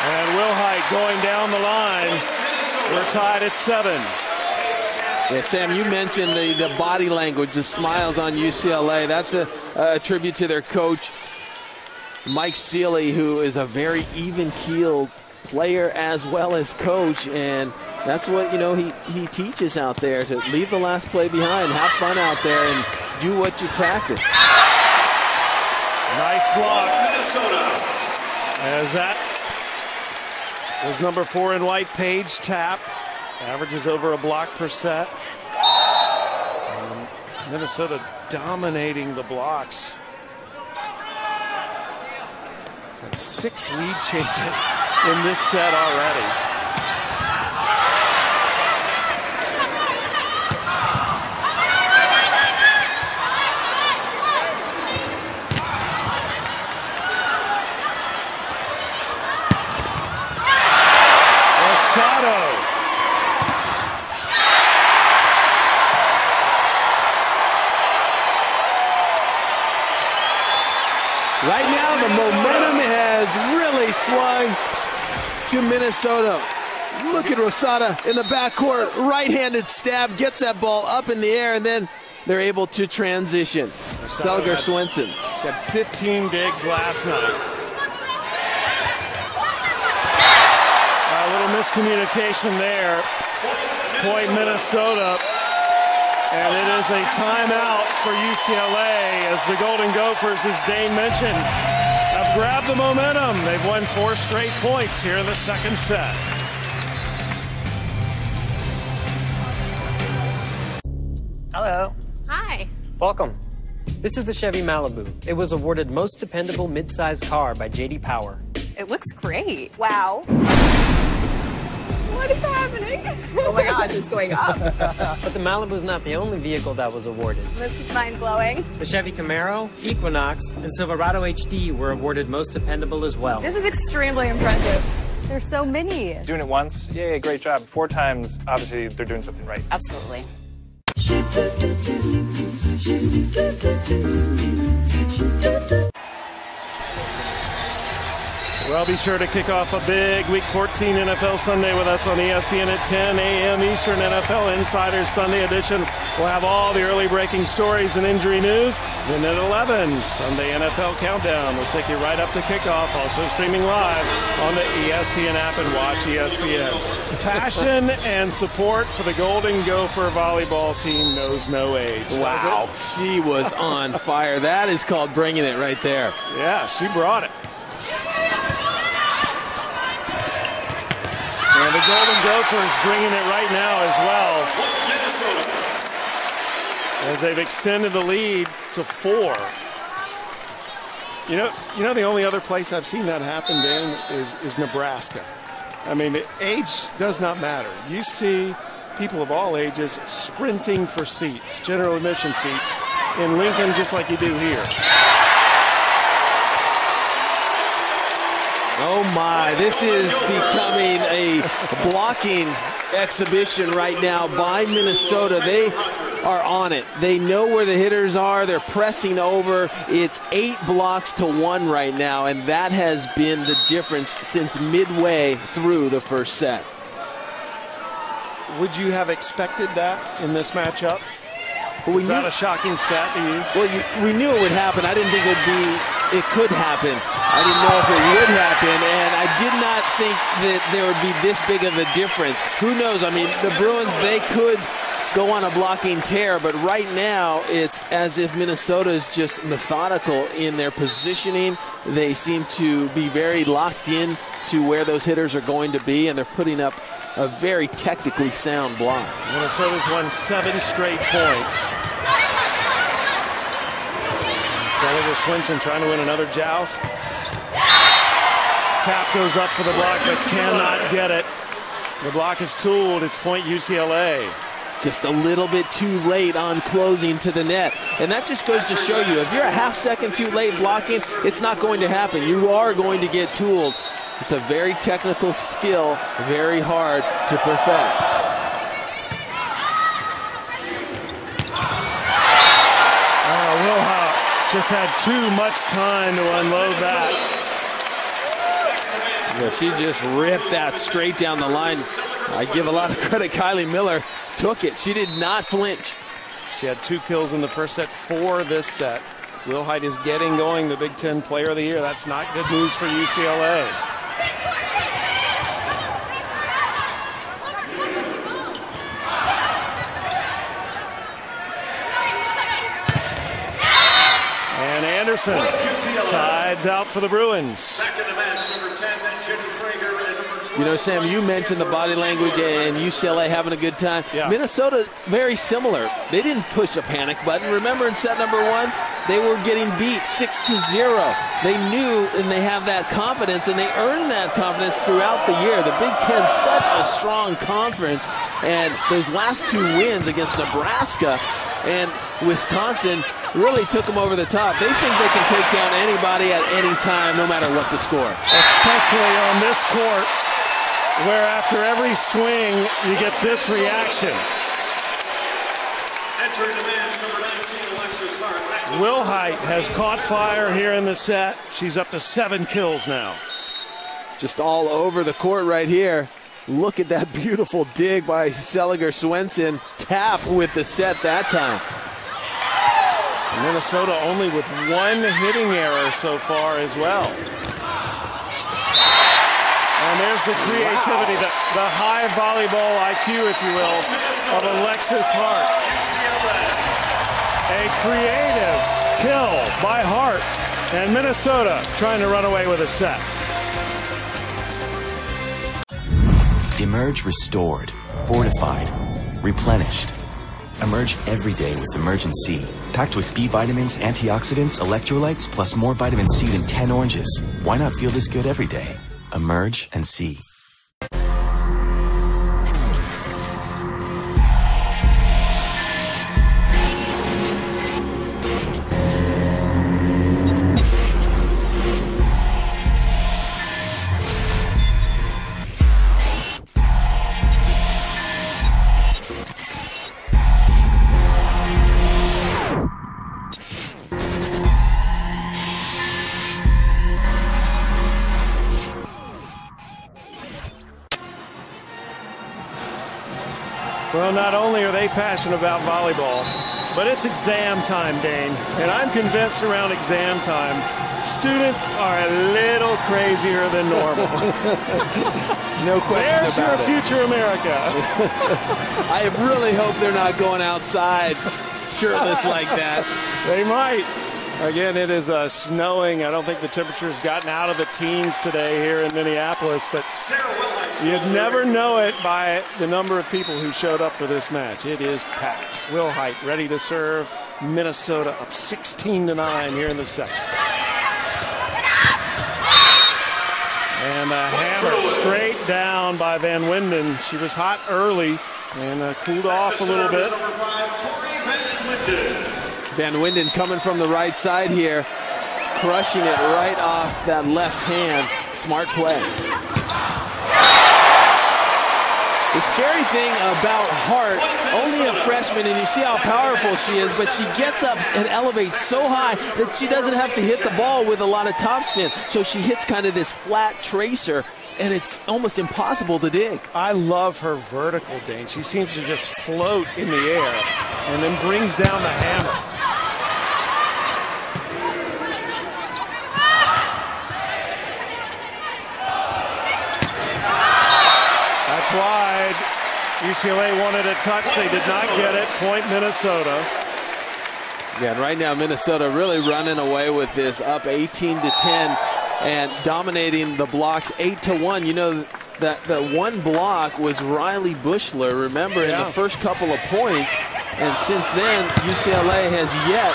And Wilhite going down the line. We're tied at 7. Yeah, Sam, you mentioned the body language, the smiles on UCLA. That's a tribute to their coach, Mike Seeley, who is a very even-keeled player as well as coach. And that's what, he teaches out there, to leave the last play behind, have fun out there, and do what you practice. Nice block. As that was number 4 in white, Paige Tapp. Averages over a block per set. Minnesota dominating the blocks. Had 6 lead changes in this set already. Right now, the momentum has really swung to Minnesota. Look at Rosada in the backcourt. Right-handed stab, gets that ball up in the air, and then they're able to transition. Seliger Swinson. She had 15 digs last night. A little miscommunication there. Point Minnesota. And it is a timeout for UCLA as the Golden Gophers, as Dane mentioned, have grabbed the momentum. They've won 4 straight points here in the second set. Hello. Hi. Welcome. This is the Chevy Malibu. It was awarded Most Dependable Midsize Car by J.D. Power. It looks great. Wow. What is happening? Oh my gosh, it's going up. But the Malibu is not the only vehicle that was awarded. This is mind-blowing. The Chevy Camaro, Equinox, and Silverado HD were awarded Most Dependable as well. This is extremely impressive. There's so many. Doing it once, yay, great job. 4 times, obviously they're doing something right. Absolutely. Well, be sure to kick off a big Week 14 NFL Sunday with us on ESPN at 10 a.m. Eastern. NFL Insiders Sunday edition. We'll have all the early breaking stories and injury news. Then at 11, Sunday NFL Countdown. We'll take you right up to kickoff. Also streaming live on the ESPN app and watch ESPN. Passion and support for the Golden Gopher volleyball team knows no age. Wow, she was on fire. That is called bringing it right there. Yeah, she brought it. And the Golden Gophers bringing it right now as well, as they've extended the lead to 4. You know, the only other place I've seen that happen, Dan, is Nebraska. I mean, age does not matter. You see people of all ages sprinting for seats, general admission seats, in Lincoln, just like you do here. Oh my, this is becoming a blocking exhibition right now by Minnesota. They are on it. They know where the hitters are. They're pressing over. It's 8 blocks to 1 right now, and that has been the difference since midway through the first set. Would you have expected that in this matchup? Is that a shocking stat to you? Well, we knew it would happen. I didn't think it could happen. I didn't know if it would happen, and I did not think that there would be this big of a difference. Who knows? I mean, the Bruins, they could go on a blocking tear, but right now it's as if Minnesota is just methodical in their positioning. They seem to be very locked in to where those hitters are going to be, and they're putting up a very technically sound block. Minnesota's won 7 straight points. Senator Swinson trying to win another joust. Tap goes up for the block, but cannot get it. The block is tooled. It's point UCLA. Just a little bit too late on closing to the net. And that just goes to show you, if you're a half second too late blocking, it's not going to happen. You are going to get tooled. It's a very technical skill, very hard to perfect. Wilhite just had too much time to unload that. Yeah, she just ripped that straight down the line. I give a lot of credit. Kylie Miller took it. She did not flinch. She had 2 kills in the first set, 4 this set. Wilhite is getting going, the Big Ten Player of the Year. That's not good news for UCLA. And Anderson sides out for the Bruins. You know, Sam, you mentioned the body language and UCLA having a good time. Yeah. Minnesota, very similar. They didn't push a panic button. Remember in set number 1, they were getting beat 6-0. They knew, and they have that confidence, and they earned that confidence throughout the year. The Big Ten, such a strong conference, and those last 2 wins against Nebraska and Wisconsin really took them over the top. They think they can take down anybody at any time, no matter what the score. Especially on this court, where after every swing, you get this reaction. Wilhite has caught fire here in the set. She's up to 7 kills now. Just all over the court right here. Look at that beautiful dig by Seliger Swenson. Tap with the set that time. Minnesota only with 1 hitting error so far as well. And there's the creativity, the high volleyball IQ, if you will, of Alexis Hart. A creative kill by Hart, and Minnesota trying to run away with a set. Emerge restored, fortified, replenished. Emerge every day with Emergen-C, packed with B vitamins, antioxidants, electrolytes, plus more vitamin C than 10 oranges. Why not feel this good every day? Emerge-N-C. Well, not only are they passionate about volleyball, but it's exam time, Dane. And I'm convinced around exam time, students are a little crazier than normal. No question There's about your future America. I really hope they're not going outside shirtless like that. They might. Again, it is snowing. I don't think the temperature's gotten out of the teens today here in Minneapolis, but you'd never know it by the number of people who showed up for this match. It is packed. Wilhite ready to serve. Minnesota up 16-9 here in the second. And a hammer straight down by Van Winden. She was hot early and cooled off a little bit. Van Winden coming from the right side here, crushing it right off that left hand. Smart play. The scary thing about Hart, only a freshman, and you see how powerful she is, but she gets up and elevates so high that she doesn't have to hit the ball with a lot of topspin. So she hits kind of this flat tracer, and it's almost impossible to dig. I love her vertical, Dane. She seems to just float in the air and then brings down the hammer. That's wide. UCLA wanted a touch. They did not get it. Point Minnesota. Yeah, and right now Minnesota really running away with this, up 18-10 and dominating the blocks 8-1. You know that the one block was Riley Bushler, remember, in the first couple of points. And since then, UCLA has yet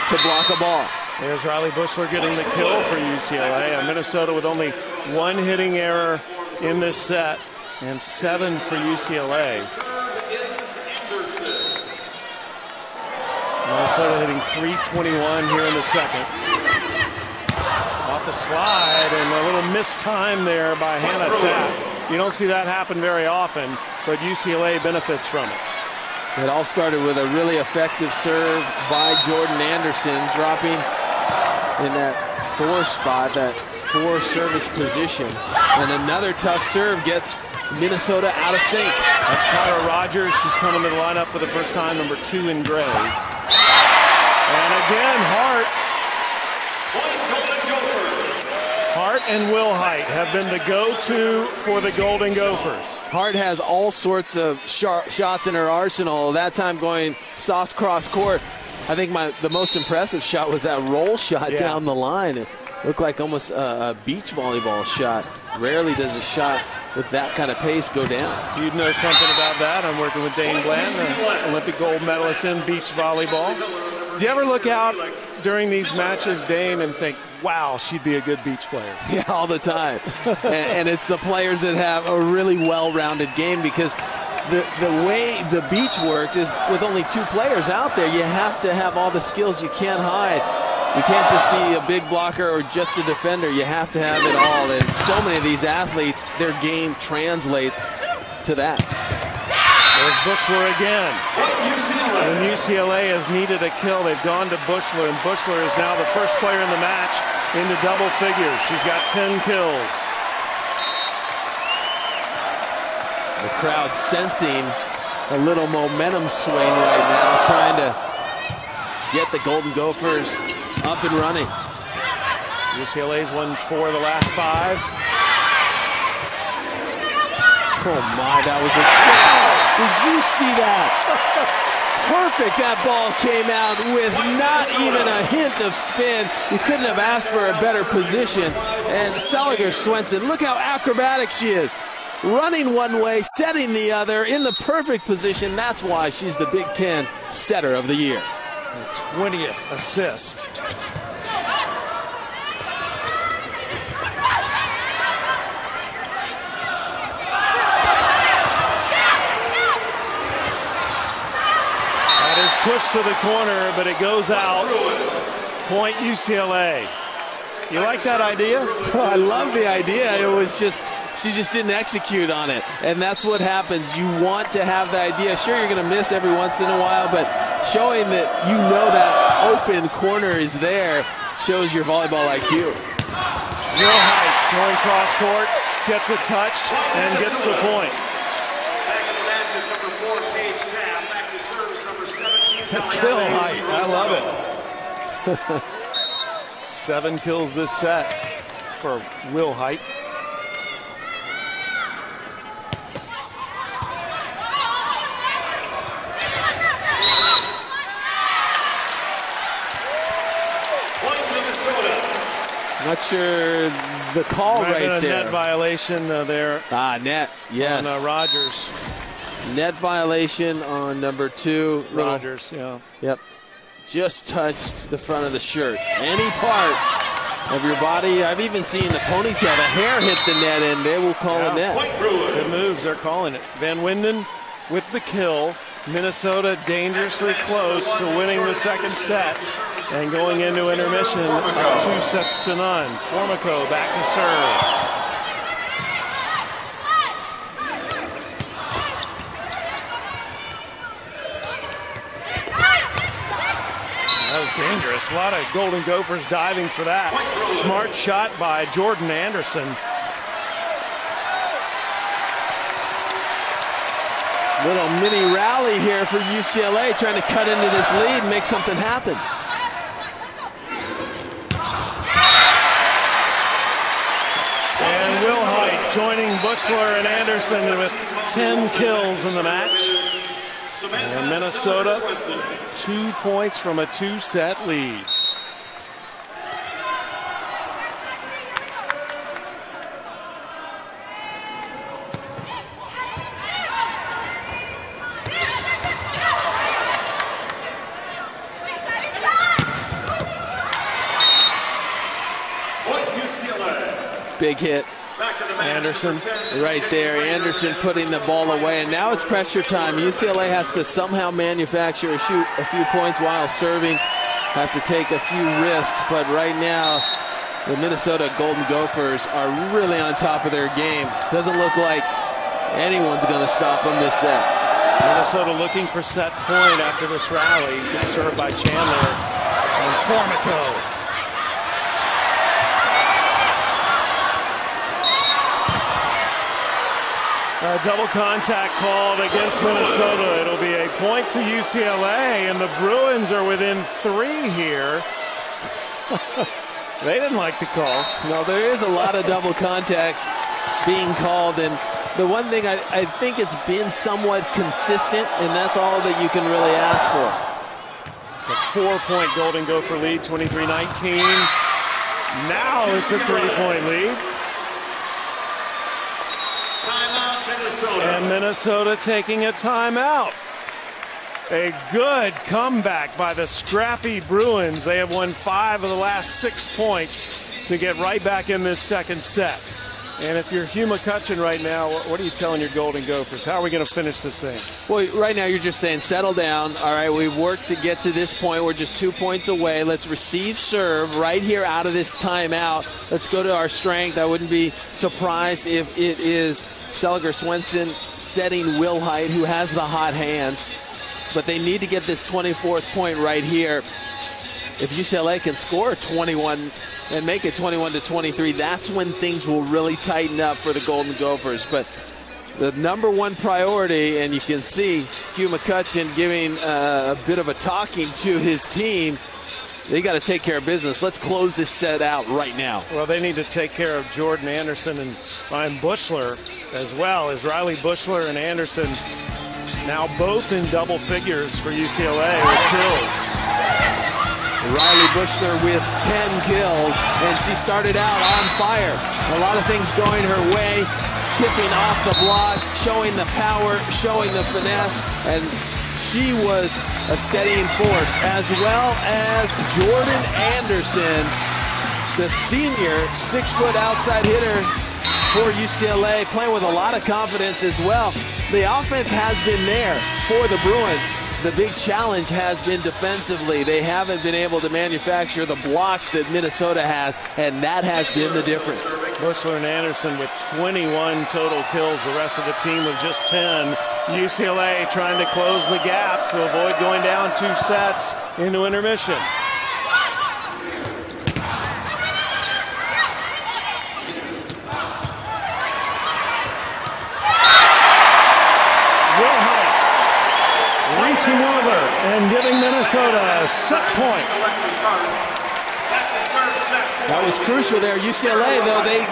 to block a ball. There's Riley Bushler getting the kill for UCLA. And Minnesota with only one hitting error in this set and 7 for UCLA. Minnesota hitting .321 here in the second. Off the slide and a little missed time there by Hannah Tapp. You don't see that happen very often, but UCLA benefits from it. It all started with a really effective serve by Jordan Anderson, dropping in that 4 spot, that 4 service position. And another tough serve gets Minnesota out of sync. That's Kyra Rogers. She's coming to the lineup for the first time, number 2 in gray. And again, Hart and Wilhite have been the go-to for the Golden Gophers. Hart has all sorts of shots in her arsenal, that time going soft cross court. I think the most impressive shot was that roll shot down the line. It looked like almost a beach volleyball shot. Rarely does a shot with that kind of pace go down. You'd know something about that. I'm working with Dane Bland, an Olympic gold medalist in beach volleyball. Do you ever look out during these matches, Dane, and think, wow, she'd be a good beach player? Yeah, all the time. and it's the players that have a really well-rounded game, because the way the beach works is with only 2 players out there, you have to have all the skills. You can't hide. You can't just be a big blocker or just a defender. You have to have it all. And so many of these athletes, their game translates to that. There's Bushler again. When UCLA has needed a kill, they've gone to Bushler, and Bushler is now the first player in the match into double figures. She's got 10 kills. The crowd sensing a little momentum swing right now, trying to get the Golden Gophers up and running. UCLA's won 4 of the last 5. Oh my, that was a set. Did you see that? Perfect. That ball came out with not even a hint of spin. You couldn't have asked for a better position. And Seliger Swenson, look how acrobatic she is. Running one way, setting the other, in the perfect position. That's why she's the Big Ten setter of the year. 20th assist. That is pushed to the corner, but it goes out. Point UCLA. You like that idea? Oh, I love the idea. It was just, she just didn't execute on it. And that's what happens. You want to have the idea. Sure, you're going to miss every once in a while, but showing that you know that open corner is there shows your volleyball IQ. Wilhite going cross court, gets a touch, and gets the point. Back in the match is number 4, Kill height. I love it. 7 kills this set for Will Height. Not sure the call right there. Net violation there. Net. Yes. On Rogers. Net violation on number 2. Rogers, yeah. Yep. Just touched the front of the shirt. Any part of your body. I've even seen the ponytail, the hair hit the net, and they will call a net. Good moves. They're calling it. Van Winden with the kill. Minnesota dangerously close to winning the second set. And going into intermission, 2-0. Formico back to serve. That was dangerous. A lot of Golden Gophers diving for that. Smart shot by Jordan Anderson. Little mini rally here for UCLA, trying to cut into this lead and make something happen. And Will Height joining Bushler and Anderson with 10 kills in the match. And Minnesota 2 points from a 2-set lead. Big hit. Anderson. Right there. Anderson putting the ball away. And now it's pressure time. UCLA has to somehow manufacture shoot a few points while serving. Have to take a few risks. But right now, the Minnesota Golden Gophers are really on top of their game. Doesn't look like anyone's going to stop them this set. Minnesota looking for set point after this rally. Good serve by Chandler. And Formico. A double contact called against Minnesota. It'll be a point to UCLA, and the Bruins are within 3 here. They didn't like the call. No, there is a lot of double contacts being called, and the one thing I think it's been somewhat consistent, and that's all that you can really ask for. It's a 4-point Golden Gopher lead, 23-19. Now it's a 3-point lead. And Minnesota taking a timeout. A good comeback by the scrappy Bruins. They have won 5 of the last 6 points to get right back in this second set. And if you're Hugh McCutcheon right now, what are you telling your Golden Gophers? How are we going to finish this thing? Well, right now you're just saying settle down. All right, we've worked to get to this point. We're just 2 points away. Let's receive serve right here out of this timeout. Let's go to our strength. I wouldn't be surprised if it is Seliger Swenson setting Will Height, who has the hot hand. But they need to get this 24th point right here. If UCLA can score 21 and make it 21-23, that's when things will really tighten up for the Golden Gophers. But the #1 priority, and you can see Hugh McCutcheon giving a bit of a talking to his team, they got to take care of business. Let's close this set out right now. Well, they need to take care of Jordan Anderson and Ryan Bushler as well, as Riley Bushler and Anderson now both in double figures for UCLA with kills. Riley Bushler with 10 kills, and she started out on fire. A lot of things going her way, tipping off the block, showing the power, showing the finesse, and she was a steadying force, as well as Jordan Anderson, the senior 6-foot outside hitter for UCLA, playing with a lot of confidence as well. The offense has been there for the Bruins. The big challenge has been defensively. They haven't been able to manufacture the blocks that Minnesota has, and that has been the difference. Bushler and Anderson with 21 total kills, the rest of the team with just 10. UCLA trying to close the gap to avoid going down 2 sets into intermission. Reaching over and giving Minnesota, set point. That was crucial there. UCLA, though, they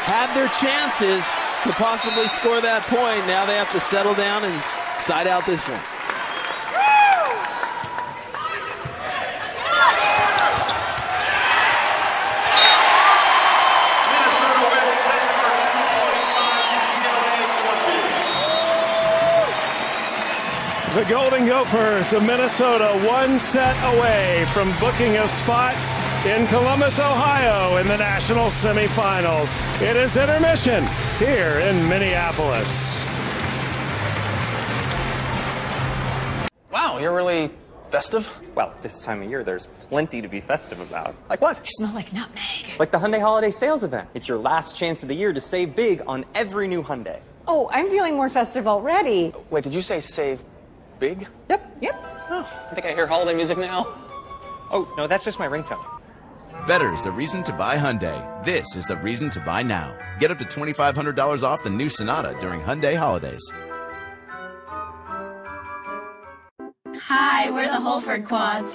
had their chances to possibly score that point. Now they have to settle down and side out this one. The Golden Gophers of Minnesota, one set away from booking a spot in Columbus, Ohio in the national semifinals. It is intermission here in Minneapolis. Wow, you're really festive? Well, this time of year, there's plenty to be festive about. Like what? You smell like nutmeg. Like the Hyundai Holiday Sales Event. It's your last chance of the year to save big on every new Hyundai. Oh, I'm feeling more festive already. Wait, did you say save big? Yep. Oh, I think I hear holiday music now. Oh, no, that's just my ringtone. Better is the reason to buy Hyundai. This is the reason to buy now. Get up to $2,500 off the new Sonata during Hyundai holidays. Hi, we're the Holford Quads.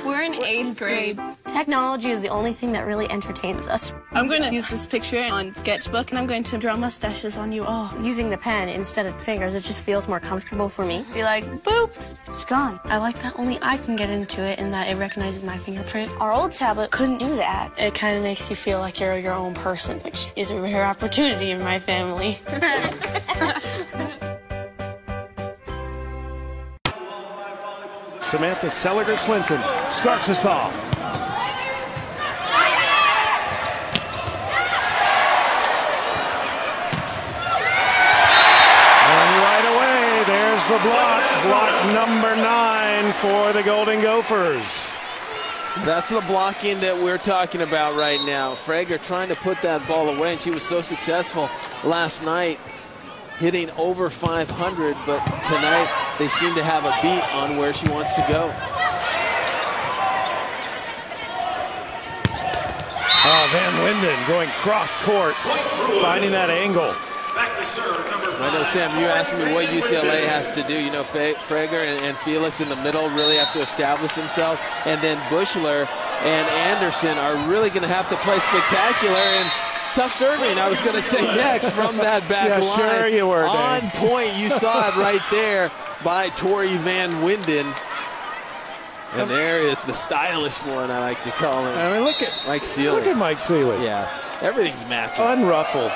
We're in 8th grade. Technology is the only thing that really entertains us. I'm going to use this picture on Sketchbook, and I'm going to draw mustaches on you all. Using the pen instead of fingers, it just feels more comfortable for me. Be like, boop, it's gone. I like that only I can get into it and that it recognizes my fingerprint. Our old tablet couldn't do that. It kind of makes you feel like you're your own person, which is a rare opportunity in my family. Samantha Seliger-Swinson starts us off. And right away, there's the block. Block number 9 for the Golden Gophers. That's the blocking that we're talking about right now. Frager trying to put that ball away, and she was so successful last night, hitting over 500, but tonight they seem to have a beat on where she wants to go. Oh, Van Linden going cross court, finding that angle. I know, Sam, you asked me what UCLA has to do. You know, Frager and Felix in the middle really have to establish themselves, and then Bushler and Anderson are really going to have to play spectacular. And tough serving, I was going to say next, from that back line. Sure you were, on Dave. point, you saw it right there by Tori Van Winden. And there is the stylish one, I like to call him. I mean, look at Mike Sealy. Look at Mike Sealy. Yeah, everything's matching. Unruffled.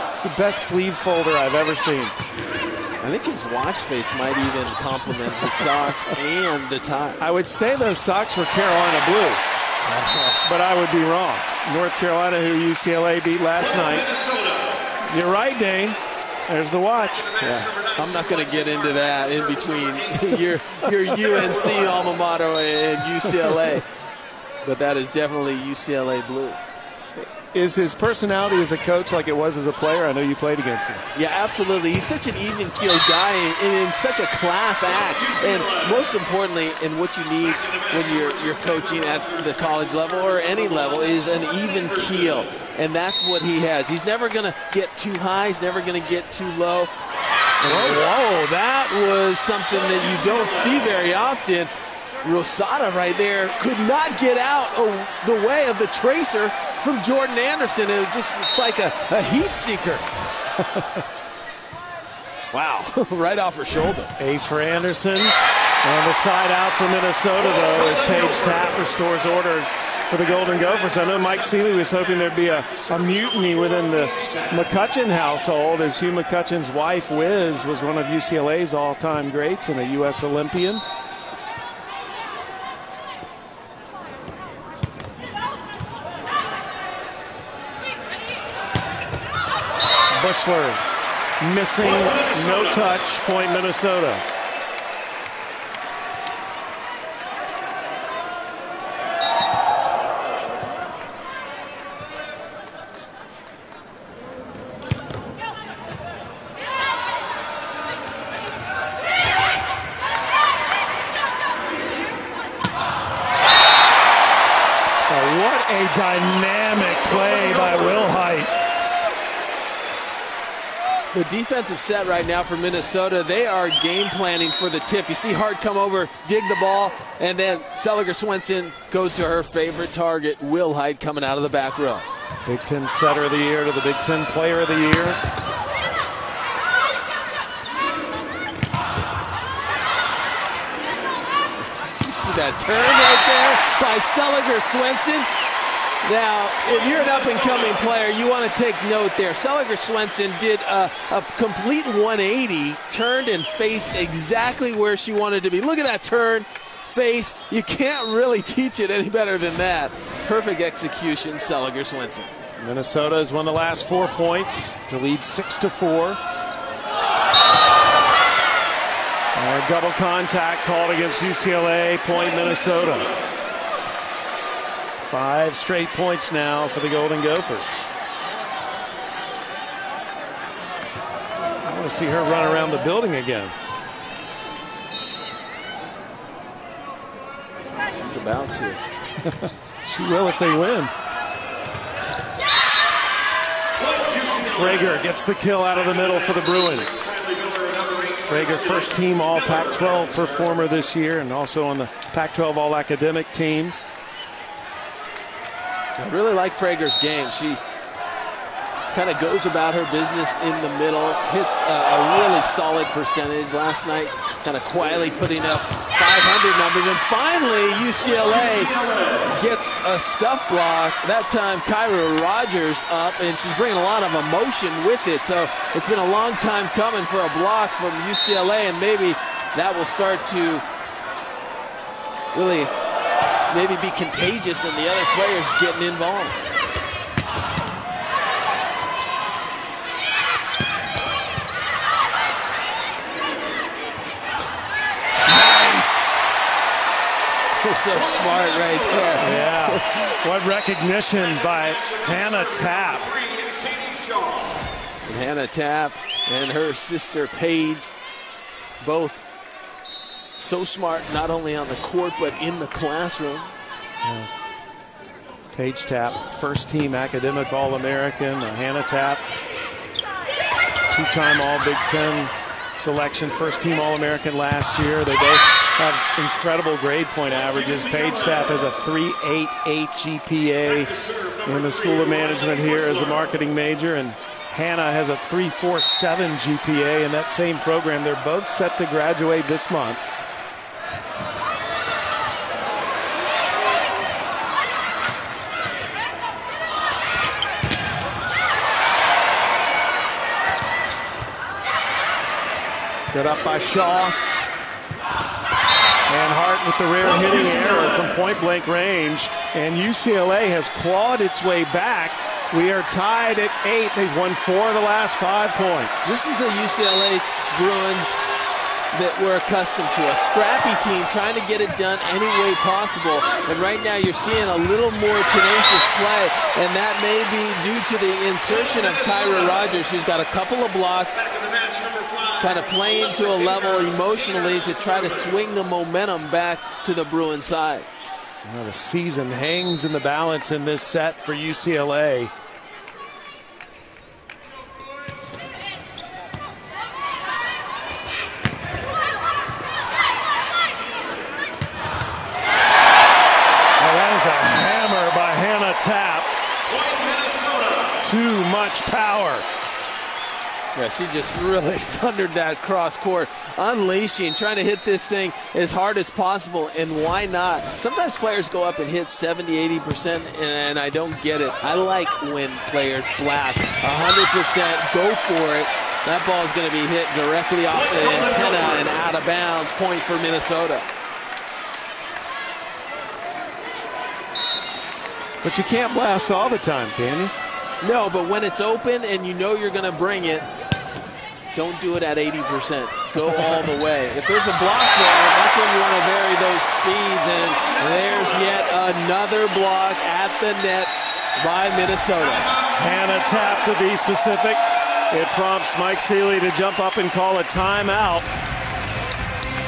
It's the best sleeve folder I've ever seen. I think his watch face might even complement the socks and the tie. I would say those socks were Carolina blue, but I would be wrong. North Carolina, who UCLA beat last night. You're right, Dane. There's the watch. Yeah. I'm not going to get into that in between your UNC alma mater and UCLA, but that is definitely UCLA blue. Is his personality as a coach like it was as a player? I know you played against him. Yeah, absolutely. He's such an even-keeled guy and in such a class act. And most importantly, and what you need when you're coaching at the college level or any level is an even keel. And that's what he has. He's never going to get too high. He's never going to get too low. And whoa, that was something that you don't see very often. Rosada right there could not get out of the way of the tracer from Jordan Anderson. It was just like a heat seeker. Wow, right off her shoulder. Ace for Anderson. On the side out for Minnesota, though, as Paige Tapp restores order for the Golden Gophers. I know Mike Sealy was hoping there'd be a mutiny within the McCutcheon household, as Hugh McCutcheon's wife, Wiz, was one of UCLA's all-time greats and a U.S. Olympian. Bushler missing, no touch, point Minnesota. What a dynamic play by Will Height. The defensive set right now for Minnesota, they are game planning for the tip. You see Hart come over, dig the ball, and then Seliger Swenson goes to her favorite target, Wilhite, coming out of the back row. Big Ten Setter of the Year to the Big Ten Player of the Year. Did you see that turn right there by Seliger Swenson? Now, if you're an up-and-coming player, you want to take note there. Seliger Swenson did a complete 180, turned and faced exactly where she wanted to be. Look at that turn, face. You can't really teach it any better than that. Perfect execution, Seliger Swenson. Minnesota has won the last 4 points to lead 6-4. Double contact called against UCLA, point Minnesota. 5 straight points now for the Golden Gophers. I want to see her run around the building again. She's about to. She will if they win. Frager gets the kill out of the middle for the Bruins. Frager, first team all Pac-12 performer this year and also on the Pac-12 all academic team. I really like Frager's game. She kind of goes about her business in the middle, hits a really solid percentage. Last night, kind of quietly putting up 500 numbers. And finally, UCLA gets a stuff block. That time, Kyra Rogers up, and she's bringing a lot of emotion with it. So it's been a long time coming for a block from UCLA, and maybe that will start to really maybe be contagious and the other players getting involved. Nice. So smart right there. Yeah. What recognition by Hannah Tapp. And Hannah Tapp and her sister Paige, both so smart, not only on the court, but in the classroom. Yeah. Paige Tapp, first team academic All-American. Hannah Tapp, two-time All-Big Ten selection, first team All-American last year. They both have incredible grade point averages. Paige Tapp has a 3.88 GPA in the School of Management here as a marketing major, and Hannah has a 3.47 GPA in that same program. They're both set to graduate this month. Good up by Shaw. And Hart with the rare hitting error from point-blank range. And UCLA has clawed its way back. We are tied at 8. They've won 4 of the last 5 points. This is the UCLA Bruins that we're accustomed to. A scrappy team trying to get it done any way possible. And right now you're seeing a little more tenacious play. And that may be due to the insertion of Kyra Rogers, who's got a couple of blocks, kind of playing to a level emotionally to try to swing the momentum back to the Bruin side. Well, the season hangs in the balance in this set for UCLA. That is a hammer by Hannah Tapp. Too much power. Yeah, she just really thundered that cross court, unleashing, trying to hit this thing as hard as possible, and why not? Sometimes players go up and hit 70, 80%, and I don't get it. I like when players blast 100%, go for it. That ball is going to be hit directly off the antenna and out of bounds, point for Minnesota. But you can't blast all the time, can you? No, but when it's open and you know you're going to bring it, don't do it at 80%. Go all the way. If there's a block there, that's when you want to vary those speeds. And there's yet another block at the net by Minnesota. Hannah Tapp, to be specific. It prompts Mike Seeley to jump up and call a timeout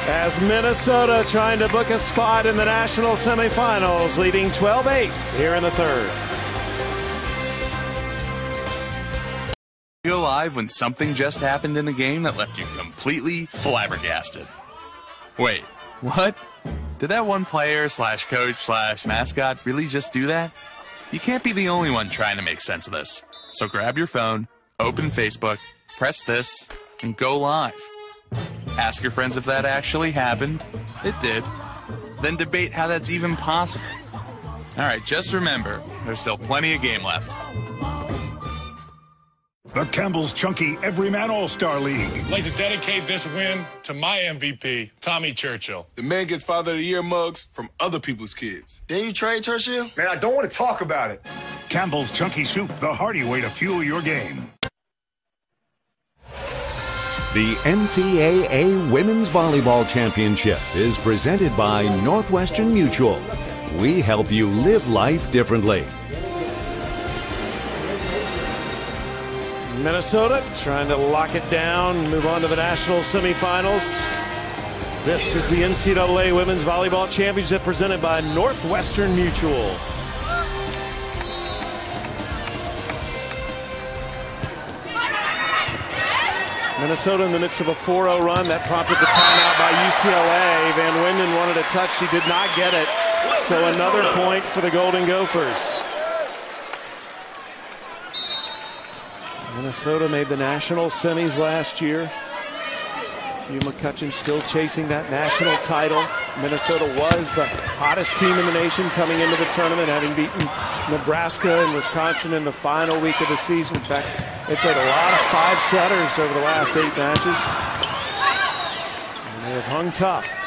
as Minnesota trying to book a spot in the national semifinals, leading 12-8 here in the third. Feel alive when something just happened in the game that left you completely flabbergasted. Wait, what? Did that one player / coach / mascot really just do that? You can't be the only one trying to make sense of this. So grab your phone, open Facebook, press this, and go live. Ask your friends if that actually happened. It did. Then debate how that's even possible. Alright, just remember, there's still plenty of game left. The Campbell's Chunky Everyman All-Star League. I'd like to dedicate this win to my MVP, Tommy Churchill. The man gets Father of the Year mugs from other people's kids. Didn't you trade Churchill? Man, I don't want to talk about it. Campbell's Chunky Soup, the hearty way to fuel your game. The NCAA Women's Volleyball Championship is presented by Northwestern Mutual. We help you live life differently. Minnesota trying to lock it down, move on to the national semifinals. This is the NCAA Women's Volleyball Championship presented by Northwestern Mutual. Minnesota in the midst of a 4-0 run. That prompted the timeout by UCLA. Van Winden wanted a touch. She did not get it. So another point for the Golden Gophers. Minnesota made the national semis last year. Hugh McCutcheon still chasing that national title. Minnesota was the hottest team in the nation coming into the tournament, having beaten Nebraska and Wisconsin in the final week of the season. In fact, they played a lot of 5-setters over the last 8 matches. And they have hung tough.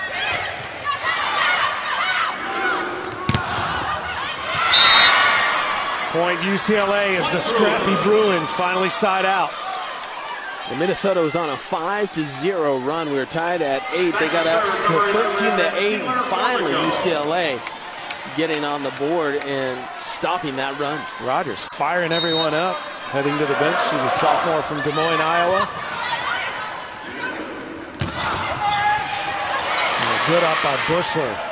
Point UCLA as the scrappy Bruins finally side out. And Minnesota was on a 5-0 run. We were tied at 8. They got up to 13-8. And finally, UCLA getting on the board and stopping that run. Rogers firing everyone up, heading to the bench. She's a sophomore from Des Moines, Iowa. And a good up by Bushler.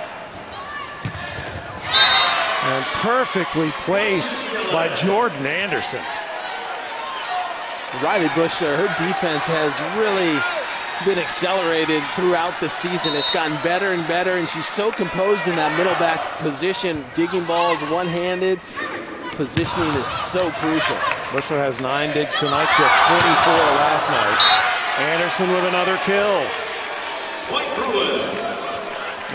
And perfectly placed by Jordan Anderson. Riley Bushler, her defense has really been accelerated throughout the season. It's gotten better and better, and she's so composed in that middle back position. Digging balls one-handed. Positioning is so crucial. Bushler has 9 digs tonight. She had 24 last night. Anderson with another kill.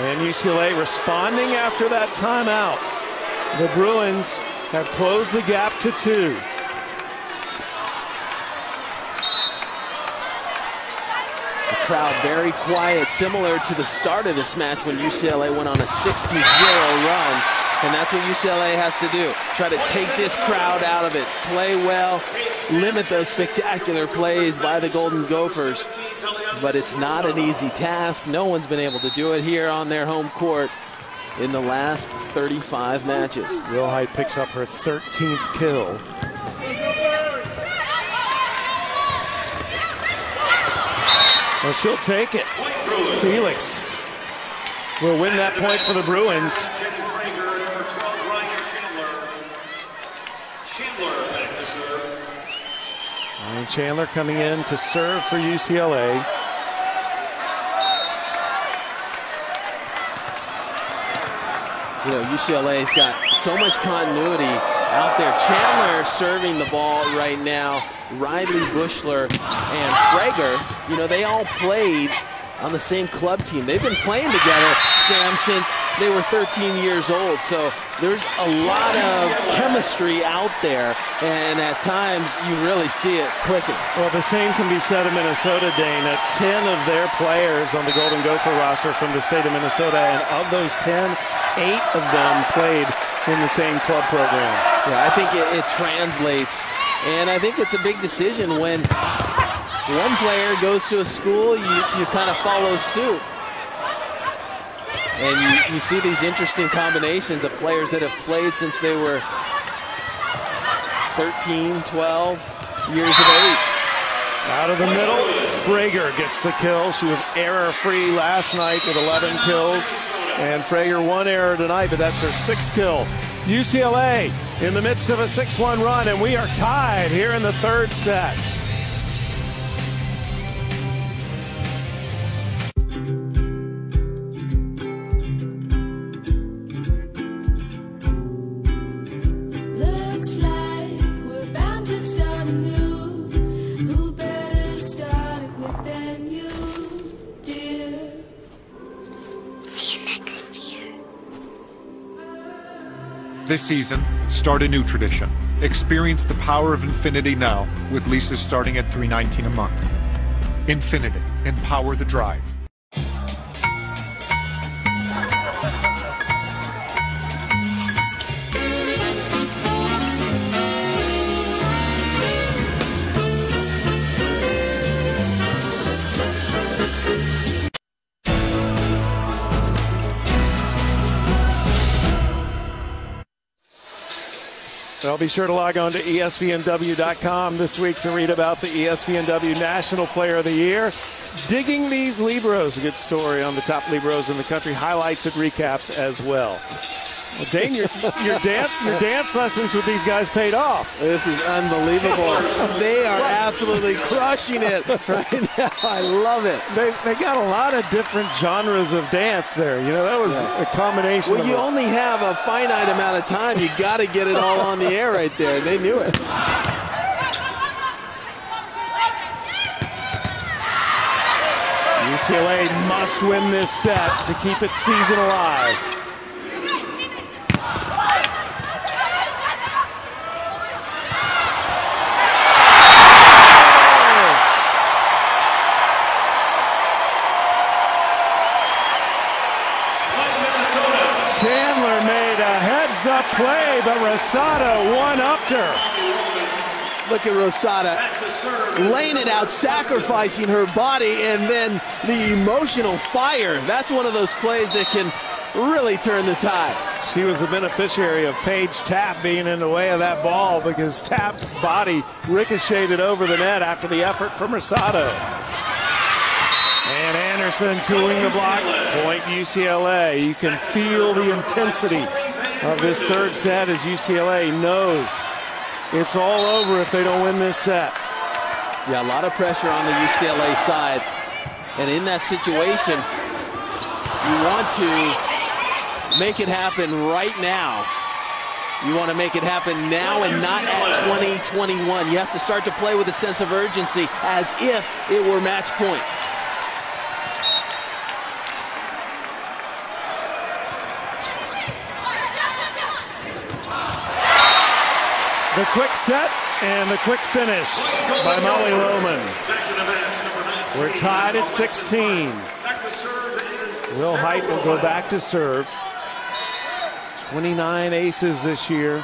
And UCLA responding after that timeout. The Bruins have closed the gap to 2. The crowd very quiet, similar to the start of this match when UCLA went on a 6-0 run. And that's what UCLA has to do. Try to take this crowd out of it. Play well, limit those spectacular plays by the Golden Gophers. But it's not an easy task. No one's been able to do it here on their home court in the last 35 matches. Wilhite picks up her 13th kill. Well, she'll take it. Felix will win that point for the Bruins. Ryan Chandler coming in to serve for UCLA. You know, UCLA's got so much continuity out there. Chandler serving the ball right now. Riley Bushler and Frager, you know, they all played on the same club team. They've been playing together, Sam, since they were 13 years old. So there's a lot of chemistry out there, and at times you really see it clicking. Well, the same can be said of Minnesota, Dana. 10 of their players on the Golden Gopher roster from the state of Minnesota, and of those 10, 8 of them played in the same club program. Yeah, I think it translates, and I think it's a big decision when one player goes to a school, you kind of follow suit. And you see these interesting combinations of players that have played since they were 13, 12 years of age. Out of the middle, Frager gets the kill. She was error-free last night with 11 kills. And Frager 1 error tonight, but that's her 6th kill. UCLA in the midst of a 6-1 run, and we are tied here in the third set. Looks like we're bound to start anew. Who better to start it with than you, dear? See you next year. This season, start a new tradition. Experience the power of infinity now with leases starting at $319 a month. Infinity. Empower the drive. Well, be sure to log on to ESPNW.com this week to read about the ESPNW National Player of the Year. Digging These Libros, a good story on the top Libros in the country, highlights and recaps as well. Well, Dane, your dance lessons with these guys paid off. This is unbelievable. They are absolutely crushing it right now. I love it. They got a lot of different genres of dance there. You know, that was a combination. Well, you only have a finite amount of time. You got to get it all on the air right there. They knew it. UCLA must win this set to keep its season alive. Chandler made a heads-up play, but Rosada one-upped her. Look at Rosada laying it out, sacrificing her body, and then the emotional fire. That's one of those plays that can really turn the tide. She was the beneficiary of Paige Tapp being in the way of that ball because Tapp's body ricocheted over the net after the effort from Rosado. And Anderson tooling the block. Point UCLA. You can feel the intensity of this third set as UCLA knows it's all over if they don't win this set. Yeah, a lot of pressure on the UCLA side. And in that situation, you want to make it happen right now. You want to make it happen now and not at 2021. You have to start to play with a sense of urgency as if it were match point. The quick set and the quick finish by Molly Lohman. We're tied at 16. Will Height will go back to serve. 29 aces this year.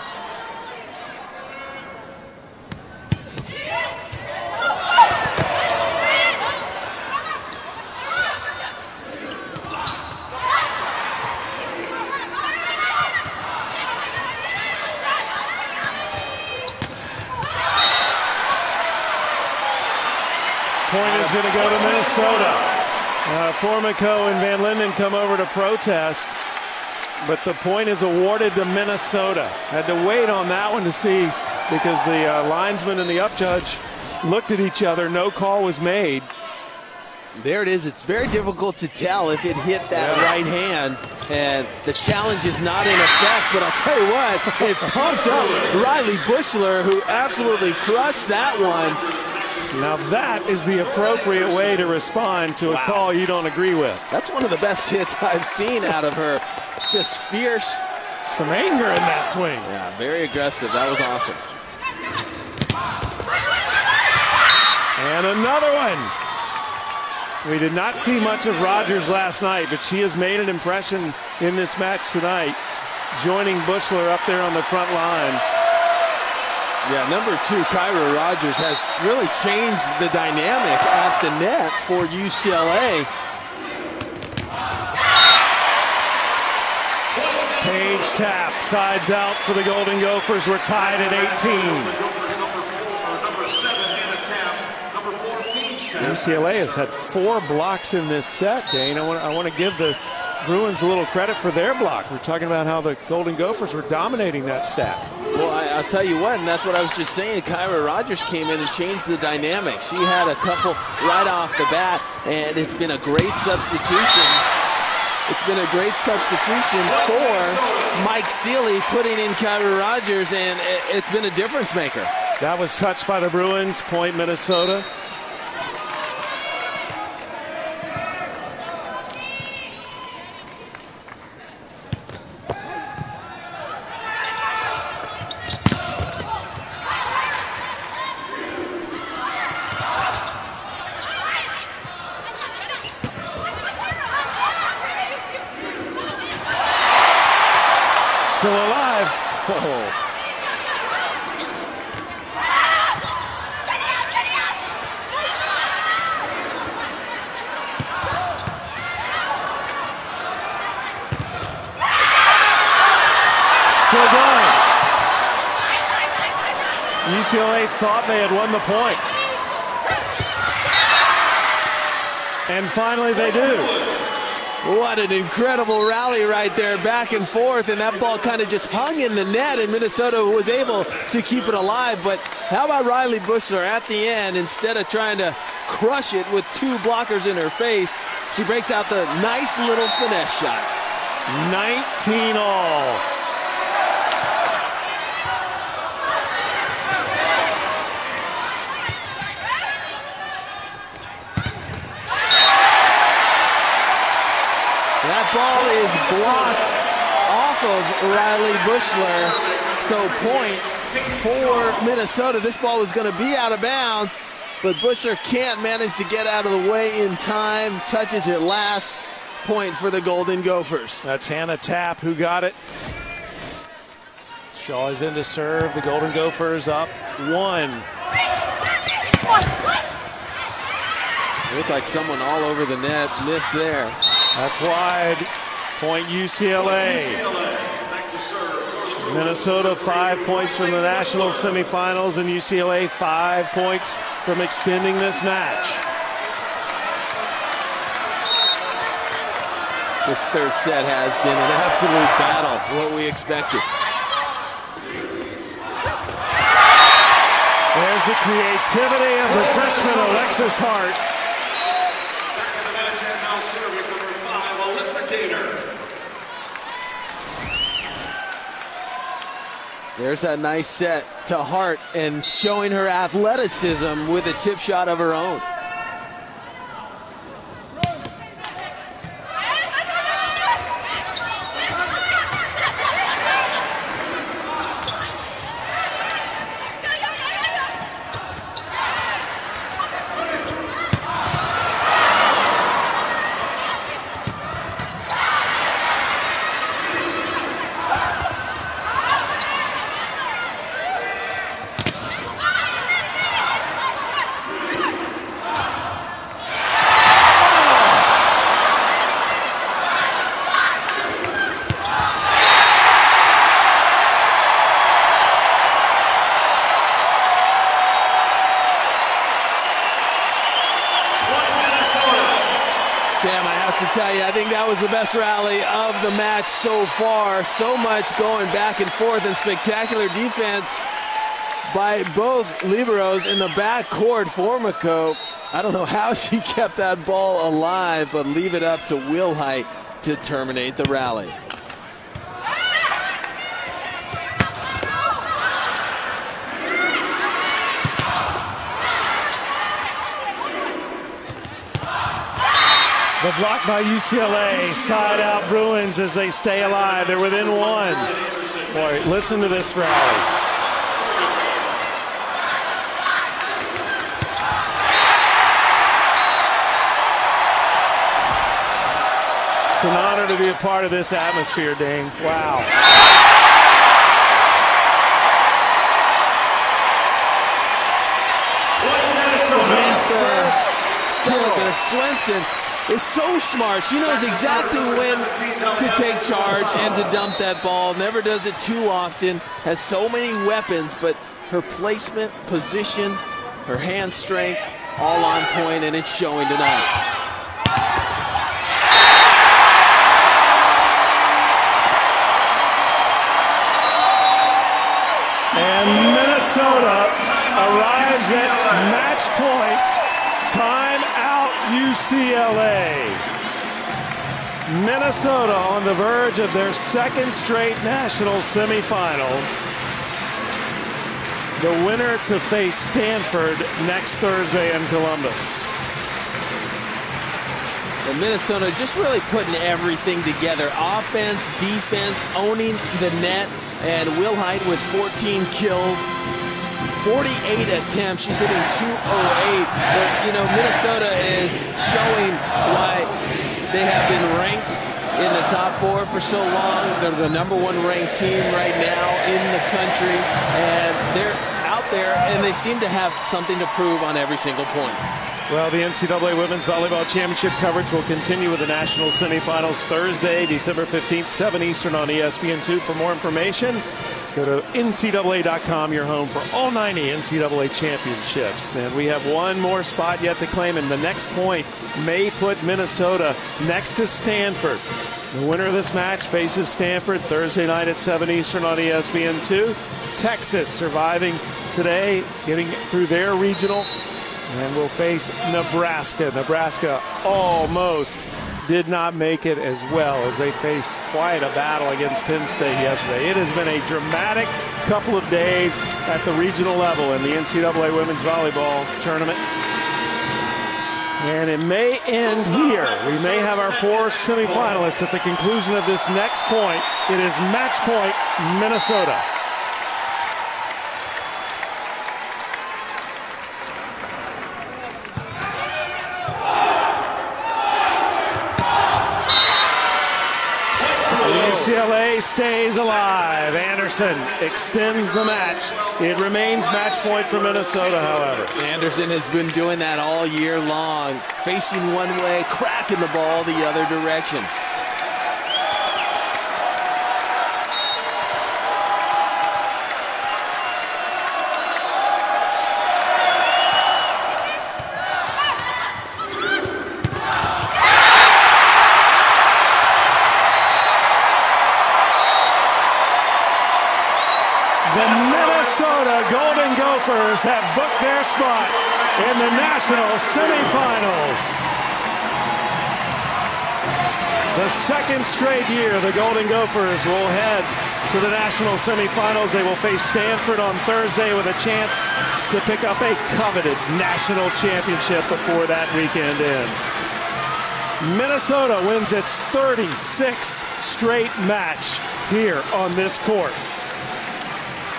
Point is going to go to Minnesota. Formico and Van Linden come over to protest, but the point is awarded to Minnesota. Had to wait on that one to see because the linesman and the up judge looked at each other. No call was made. There it is. It's very difficult to tell if it hit that right hand, and the challenge is not in effect, but I'll tell you what, it pumped up Riley Bushler, who absolutely crushed that one. Now that is the appropriate way to respond to a call you don't agree with. That's one of the best hits I've seen out of her. Just fierce. Some anger in that swing. Yeah, very aggressive. That was awesome. And another one. We did not see much of Rogers last night, but she has made an impression in this match tonight, joining Bushler up there on the front line. Yeah, number 2, Kyra Rogers, has really changed the dynamic at the net for UCLA. Paige Tapp sides out for the Golden Gophers. We're tied at 18. UCLA has had 4 blocks in this set, Dane. I want to give the Bruins a little credit for their block. We're talking about how the Golden Gophers were dominating that stat. Well, I'll tell you what, and that's what I was just saying, Kyra Rogers came in and changed the dynamic. She had a couple right off the bat, and it's been a great substitution. It's been a great substitution for Mike Seeley, putting in Kyra Rogers, and it's been a difference maker. That was touched by the Bruins. Point, Minnesota. Still alive. Whoa. Still going. UCLA thought they had won the point. And finally they do. What an incredible rally right there, back and forth, and that ball kind of just hung in the net, and Minnesota was able to keep it alive. But how about Riley Bushler at the end? Instead of trying to crush it with two blockers in her face, she breaks out the nice little finesse shot. 19 all. That ball is blocked off of Riley Bushler. So point for Minnesota. This ball was going to be out of bounds, but Bushler can't manage to get out of the way in time. Touches it last. Point for the Golden Gophers. That's Hannah Tapp who got it. Shaw is in to serve. The Golden Gophers up 1. Looked like someone all over the net missed there. That's wide. Point UCLA. Minnesota 5 points from the national semifinals, and UCLA 5 points from extending this match. This third set has been an absolute battle, what we expected. There's the creativity of the freshman Alexis Hart. There's that nice set to Hart and showing her athleticism with a tip shot of her own. I think that was the best rally of the match so far. So much going back and forth, and spectacular defense by both liberos in the backcourt for McCope. I don't know how she kept that ball alive, but leave it up to Wilhite to terminate the rally. The block by UCLA, side out Bruins as they stay alive. They're within 1. Boy, listen to this rally. It's an honor to be a part of this atmosphere, Dane. Wow. Samantha Swenson is so smart. She knows exactly when to take charge and to dump that ball. Never does it too often. Has so many weapons, but her placement, position, her hand strength, all on point, and it's showing tonight. And Minnesota arrives at match point. Time out, UCLA. Minnesota on the verge of their second straight national semifinal. The winner to face Stanford next Thursday in Columbus. And Minnesota just really putting everything together. Offense, defense, owning the net. And Wilhite with 14 kills, 48 attempts. She's hitting .208. But, you know, Minnesota is showing why they have been ranked in the top 4 for so long. They're the #1 ranked team right now in the country. And they're out there, and they seem to have something to prove on every single point. Well, the NCAA Women's Volleyball Championship coverage will continue with the national semifinals Thursday, December 15th, 7 Eastern on ESPN2. For more information, go to NCAA.com, your home for all 90 NCAA championships. And we have one more spot yet to claim, and the next point may put Minnesota next to Stanford. The winner of this match faces Stanford Thursday night at 7 Eastern on ESPN2. Texas surviving today, getting through their regional, and will face Nebraska. Nebraska almost did not make it as well as they faced quite a battle against Penn State yesterday. It has been a dramatic couple of days at the regional level in the NCAA Women's Volleyball Tournament. And it may end here. We may have our 4 semifinalists at the conclusion of this next point. It is match point, Minnesota. UCLA stays alive. Anderson extends the match. It remains match point for Minnesota, however. Anderson has been doing that all year long. Facing one way, cracking the ball the other direction. The Minnesota Golden Gophers have booked their spot in the national semifinals. The second straight year the Golden Gophers will head to the national semifinals. They will face Stanford on Thursday with a chance to pick up a coveted national championship before that weekend ends. Minnesota wins its 36th straight match here on this court.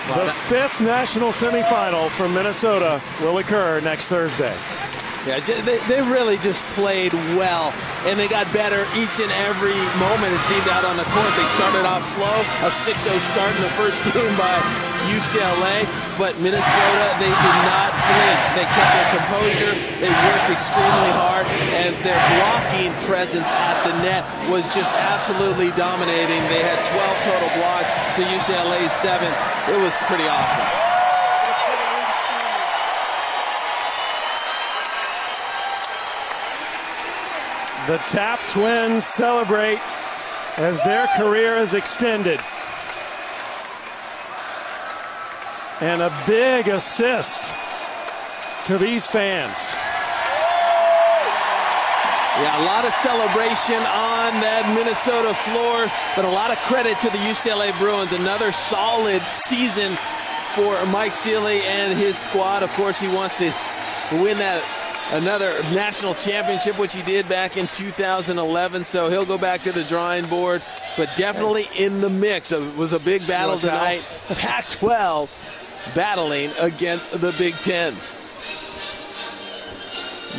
The 5th national semifinal for Minnesota will occur next Thursday. Yeah, they really just played well, and they got better each and every moment, it seemed, out on the court. They started off slow, a 6-0 start in the first game by UCLA, but Minnesota, they did not flinch. They kept their composure, they worked extremely hard, and their blocking presence at the net was just absolutely dominating. They had 12 total blocks to UCLA's 7. It was pretty awesome. The Tap Twins celebrate as their career is extended. And a big assist to these fans. Yeah, a lot of celebration on that Minnesota floor, but a lot of credit to the UCLA Bruins. Another solid season for Mike Sealy and his squad. Of course, he wants to win that another national championship, which he did back in 2011, so he'll go back to the drawing board, but definitely in the mix. It was a big battle tonight. Pac-12 battling against the Big Ten.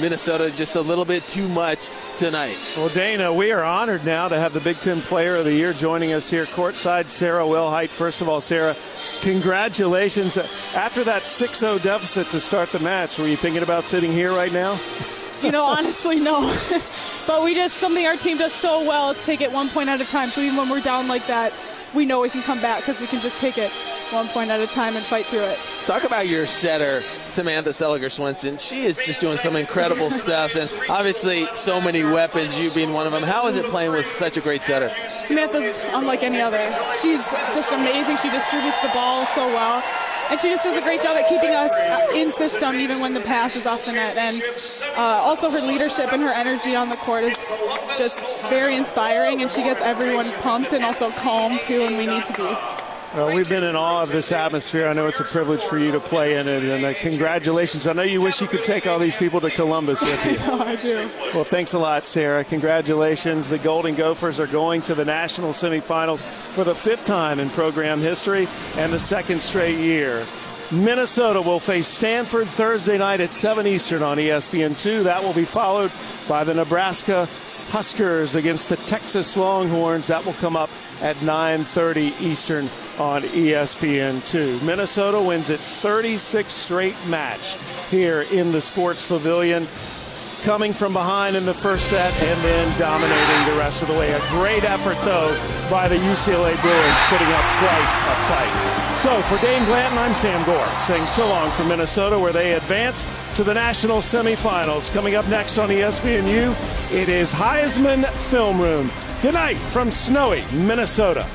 Minnesota just a little bit too much tonight. Well, Dana, we are honored now to have the Big Ten Player of the Year joining us here courtside, Sarah Wilhite. First of all, Sarah, congratulations. After that 6-0 deficit to start the match, were you thinking about sitting here right now? You know, honestly, no. But something our team does so well is take it 1 point at a time. So even when we're down like that, we know we can come back because we can just take it 1 point at a time and fight through it. Talk about your setter, Samantha Seliger-Swinson. She is just doing some incredible stuff, and obviously so many weapons, you being one of them. How is it playing with such a great setter? Samantha's unlike any other. She's just amazing. She distributes the ball so well. And she just does a great job at keeping us in system even when the pass is off the net. And also her leadership and her energy on the court is just very inspiring, and she gets everyone pumped and also calm too when we need to be. Well, we've been in awe of this atmosphere. I know it's a privilege for you to play in it, and congratulations. I know you wish you could take all these people to Columbus with you. I know, I do. Well, thanks a lot, Sarah. Congratulations. The Golden Gophers are going to the national semifinals for the 5th time in program history and the 2nd straight year. Minnesota will face Stanford Thursday night at 7 Eastern on ESPN2. That will be followed by the Nebraska Huskers against the Texas Longhorns. That will come up at 9:30 Eastern on ESPN2. Minnesota wins its 36th straight match here in the Sports Pavilion, coming from behind in the first set and then dominating the rest of the way. A great effort, though, by the UCLA Bruins, putting up quite a fight. So for Dane Blanton, I'm Sam Gore, saying so long from Minnesota, where they advance to the national semifinals. Coming up next on ESPNU, it is Heisman Film Room. Good night from snowy Minnesota.